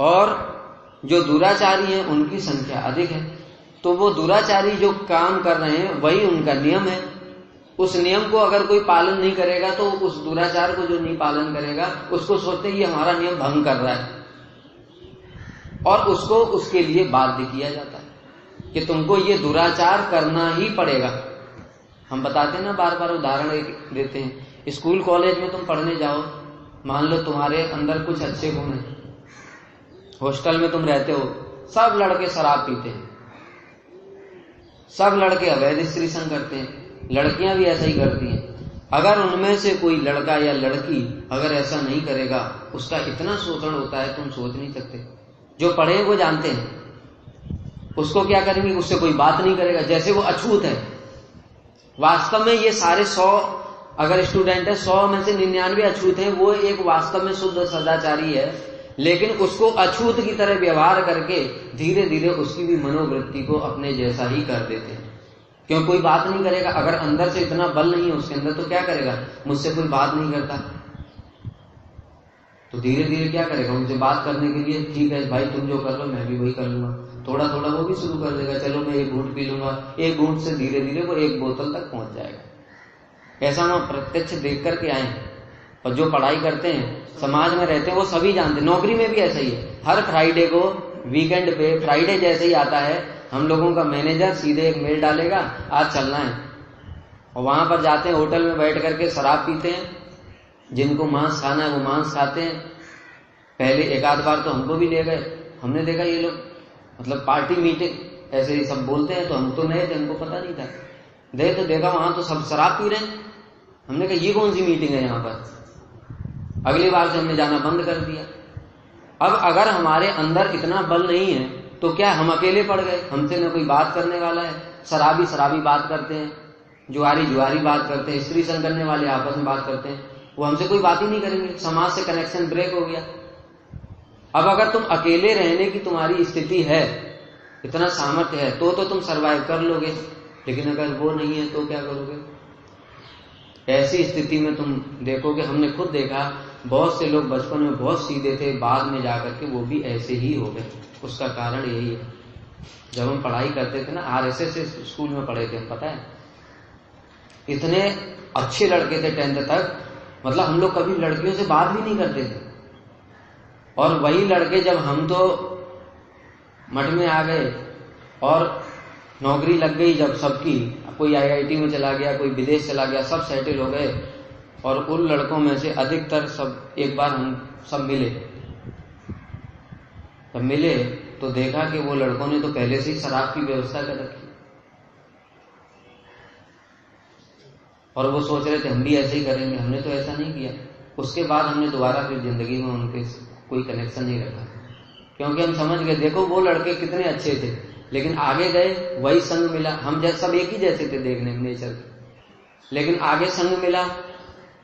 और जो दुराचारी हैं उनकी संख्या अधिक है। तो वो दुराचारी जो काम कर रहे हैं वही उनका नियम है। उस नियम को अगर कोई पालन नहीं करेगा तो उस दुराचार को जो नहीं पालन करेगा उसको सोचते ही हमारा नियम भंग कर रहा है, और उसको उसके लिए बाध्य किया जाता है कि तुमको ये दुराचार करना ही पड़ेगा। हम बताते हैं ना, बार बार उदाहरण देते हैं। स्कूल कॉलेज में तुम पढ़ने जाओ, मान लो तुम्हारे अंदर कुछ अच्छे गुण हैं, हॉस्टल में तुम रहते हो, सब लड़के शराब पीते हैं, सब लड़के अवैध स्त्री संग करते हैं, लड़कियां भी ऐसा ही करती हैं। अगर उनमें से कोई लड़का या लड़की अगर ऐसा नहीं करेगा, उसका इतना शोषण होता है तुम सोच नहीं सकते। जो पढ़े वो जानते हैं, उसको क्या करेंगे, उससे कोई बात नहीं करेगा, जैसे वो अछूत है। वास्तव में ये सारे 100 अगर स्टूडेंट है, 100 में से 99 अछूत हैं, वो एक वास्तव में शुद्ध सदाचारी है, लेकिन उसको अछूत की तरह व्यवहार करके धीरे धीरे उसकी भी मनोवृत्ति को अपने जैसा ही कर देते हैं। क्यों कोई बात नहीं करेगा, अगर अंदर से इतना बल नहीं है उसके अंदर तो क्या करेगा, मुझसे कोई बात नहीं करता तो धीरे धीरे क्या करेगा, उनसे बात करने के लिए ठीक है भाई तुम जो कर लो मैं भी वही कर लूंगा, थोड़ा थोड़ा वो भी शुरू कर देगा, चलो मैं एक घूंट पी लूंगा, एक घूंट से धीरे धीरे वो एक बोतल तक पहुंच जाएगा। ऐसा हम प्रत्यक्ष देख करके आए हैं। और जो पढ़ाई करते हैं, समाज में रहते हैं, वो सभी जानते हैं। नौकरी में भी ऐसा ही है, हर फ्राइडे को वीकेंड पे फ्राइडे जैसे ही आता है, हम लोगों का मैनेजर सीधे एक मेल डालेगा आज चलना है, और वहां पर जाते हैं, होटल में बैठ करके शराब पीते हैं, जिनको मांस खाना है वो मांस खाते हैं। पहले एक आध बार तो हमको भी ले गए, हमने देखा ये लोग मतलब पार्टी मीटिंग ऐसे ही सब बोलते हैं, तो हम तो नए थे, हमको पता नहीं था, तो देखा वहां तो सब शराब पी रहे हैं। हमने कहा ये कौन सी मीटिंग है यहाँ पर, अगली बार से हमने जाना बंद कर दिया। अब अगर हमारे अंदर इतना बल नहीं है तो क्या हम अकेले पड़ गए, हमसे न कोई बात करने वाला है, शराबी बात करते हैं, जुआरी बात करते हैं, स्त्री संग करने वाले आपस में बात करते हैं, वो हमसे कोई बात ही नहीं करेंगे, समाज से कनेक्शन ब्रेक हो गया। अब अगर तुम अकेले रहने की तुम्हारी स्थिति है, इतना सामर्थ्य है, तो तुम सरवाइव कर लोगे, लेकिन अगर वो नहीं है तो क्या करोगे। ऐसी स्थिति में तुम देखोगे, हमने खुद देखा बहुत से लोग बचपन में बहुत सीधे थे, बाद में जाकर के वो भी ऐसे ही हो गए। उसका कारण यही है, जब हम पढ़ाई करते थे ना, आरएसएस स्कूल में पढ़े थे, पता है इतने अच्छे लड़के थे 10th तक, मतलब हम लोग कभी लड़कियों से बात भी नहीं करते थे, और वही लड़के जब हम तो मठ में आ गए और नौकरी लग गई, जब सबकी, कोई आईआईटी में चला गया, कोई विदेश चला गया, सब सेटल हो गए, और उन लड़कों में से अधिकतर सब एक बार हम सब मिले, तब मिले तो देखा कि वो लड़कों ने तो पहले से ही शराब की व्यवस्था कर रखी, और वो सोच रहे थे हम भी ऐसे ही करेंगे, हमने तो ऐसा नहीं किया। उसके बाद हमने दोबारा फिर जिंदगी में उनके कोई कनेक्शन नहीं रखा, क्योंकि हम समझ गए देखो वो लड़के कितने अच्छे थे, लेकिन आगे गए वही संग मिला, हम जैसे सब एक ही जैसे थे देखने में नेचर के, लेकिन आगे संग मिला,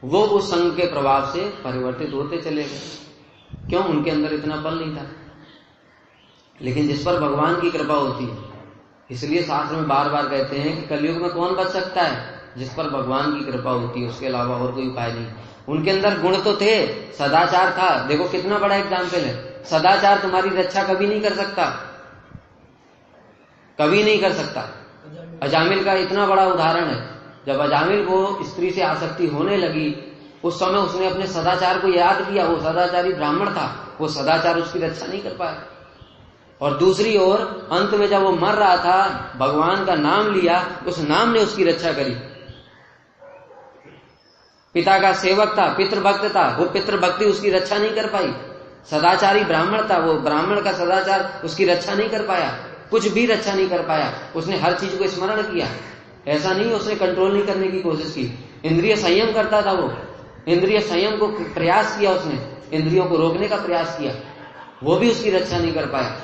वो उस संग के प्रभाव से परिवर्तित होते चले गए। क्यों, उनके अंदर इतना बल नहीं था। लेकिन जिस पर भगवान की कृपा होती है, इसलिए शास्त्र में बार बार कहते हैं कि कलयुग में कौन बच सकता है, जिस पर भगवान की कृपा होती है, उसके अलावा और कोई उपाय नहीं। उनके अंदर गुण तो थे, सदाचार था, देखो कितना बड़ा एग्जाम्पल है। सदाचार तुम्हारी रक्षा कभी नहीं कर सकता, कभी नहीं कर सकता। अजामिल का इतना बड़ा उदाहरण है, जब अजामिल को स्त्री से आसक्ति होने लगी, उस समय उसने अपने सदाचार को याद किया, वो सदाचारी ब्राह्मण था, वो सदाचार उसकी रक्षा नहीं कर पाया। और दूसरी ओर अंत में जब वो मर रहा था, भगवान का नाम लिया, उस नाम ने उसकी रक्षा करी। पिता का सेवक था, पितृभक्त था, वो पितृभक्ति उसकी रक्षा नहीं कर पाई। सदाचारी ब्राह्मण था, वो ब्राह्मण का सदाचार उसकी रक्षा नहीं कर पाया, कुछ भी रक्षा नहीं कर पाया। उसने हर चीज को स्मरण किया, ऐसा नहीं उसने कंट्रोल नहीं करने की कोशिश की। इंद्रिय संयम करता था वो, इंद्रिय संयम को प्रयास किया, उसने इंद्रियों को रोकने का प्रयास किया, वो भी उसकी रक्षा नहीं कर पाया।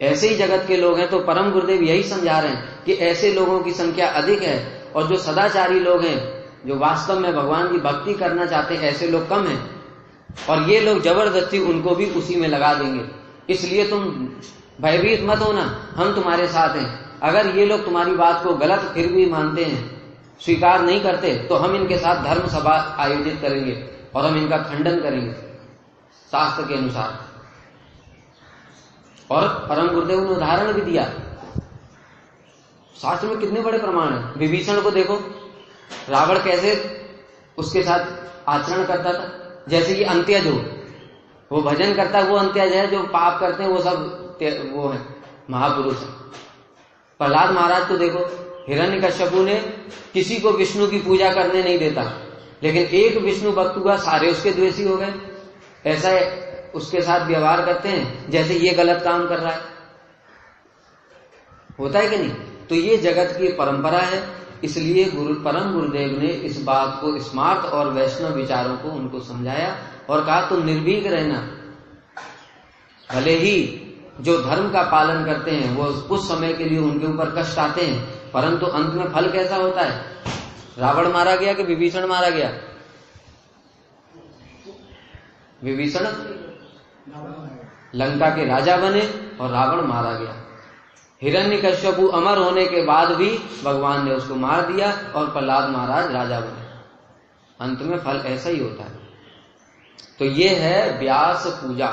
ऐसे ही जगत के लोग हैं, तो परम गुरुदेव यही समझा रहे हैं कि ऐसे लोगों की संख्या अधिक है, और जो सदाचारी लोग हैं, जो वास्तव में भगवान की भक्ति करना चाहते हैं, ऐसे लोग कम हैं। और ये लोग जबरदस्ती उनको भी उसी में लगा देंगे। इसलिए तुम भयभीत मत होना, हम तुम्हारे साथ हैं। अगर ये लोग तुम्हारी बात को गलत फिर भी मानते हैं, स्वीकार नहीं करते, तो हम इनके साथ धर्म सभा आयोजित करेंगे और हम इनका खंडन करेंगे शास्त्र के अनुसार। और परम गुरुदेव ने उदाहरण भी दिया, शास्त्र में कितने बड़े प्रमाण है। विभीषण को देखो, रावण कैसे उसके साथ आचरण करता था। जैसे कि अंत्यज हो, वो भजन करता है, वो अंत्यज है। जो पाप करते हैं वो सब वो है महापुरुष है। प्रहलाद महाराज को देखो, हिरण्यकश्यपु ने किसी को विष्णु की पूजा करने नहीं देता, लेकिन एक विष्णु भक्त हुआ, सारे उसके द्वेषी हो गए। ऐसा उसके साथ व्यवहार करते हैं जैसे ये गलत काम कर रहा है, होता है कि नहीं। तो ये जगत की परंपरा है। इसलिए परम गुरुदेव ने इस बात को, स्मार्त और वैष्णव विचारों को उनको समझाया और कहा तुम निर्भीक रहना, भले ही जो धर्म का पालन करते हैं वो उस समय के लिए उनके ऊपर कष्ट आते हैं, परंतु अंत में फल कैसा होता है? रावण मारा गया कि विभीषण मारा गया? विभीषण लंका के राजा बने और रावण मारा गया। हिरण्यकश्यपु अमर होने के बाद भी भगवान ने उसको मार दिया और प्रहलाद महाराज राजा बने। अंत में फल ऐसा ही होता है। तो ये है व्यास पूजा।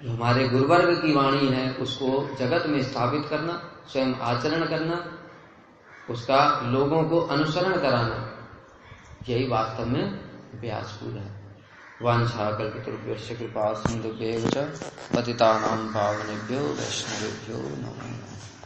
जो हमारे गुरुवर्ग की वाणी है उसको जगत में स्थापित करना, स्वयं आचरण करना, उसका लोगों को अनुसरण कराना, यही वास्तव में व्यास पूजा है। वाञ्छाकल्पतरुभ्यश्च कृपा सिन्धुभ्यैव च पतितानां पावनेभ्यो वैष्णवेभ्यो नमो नमः।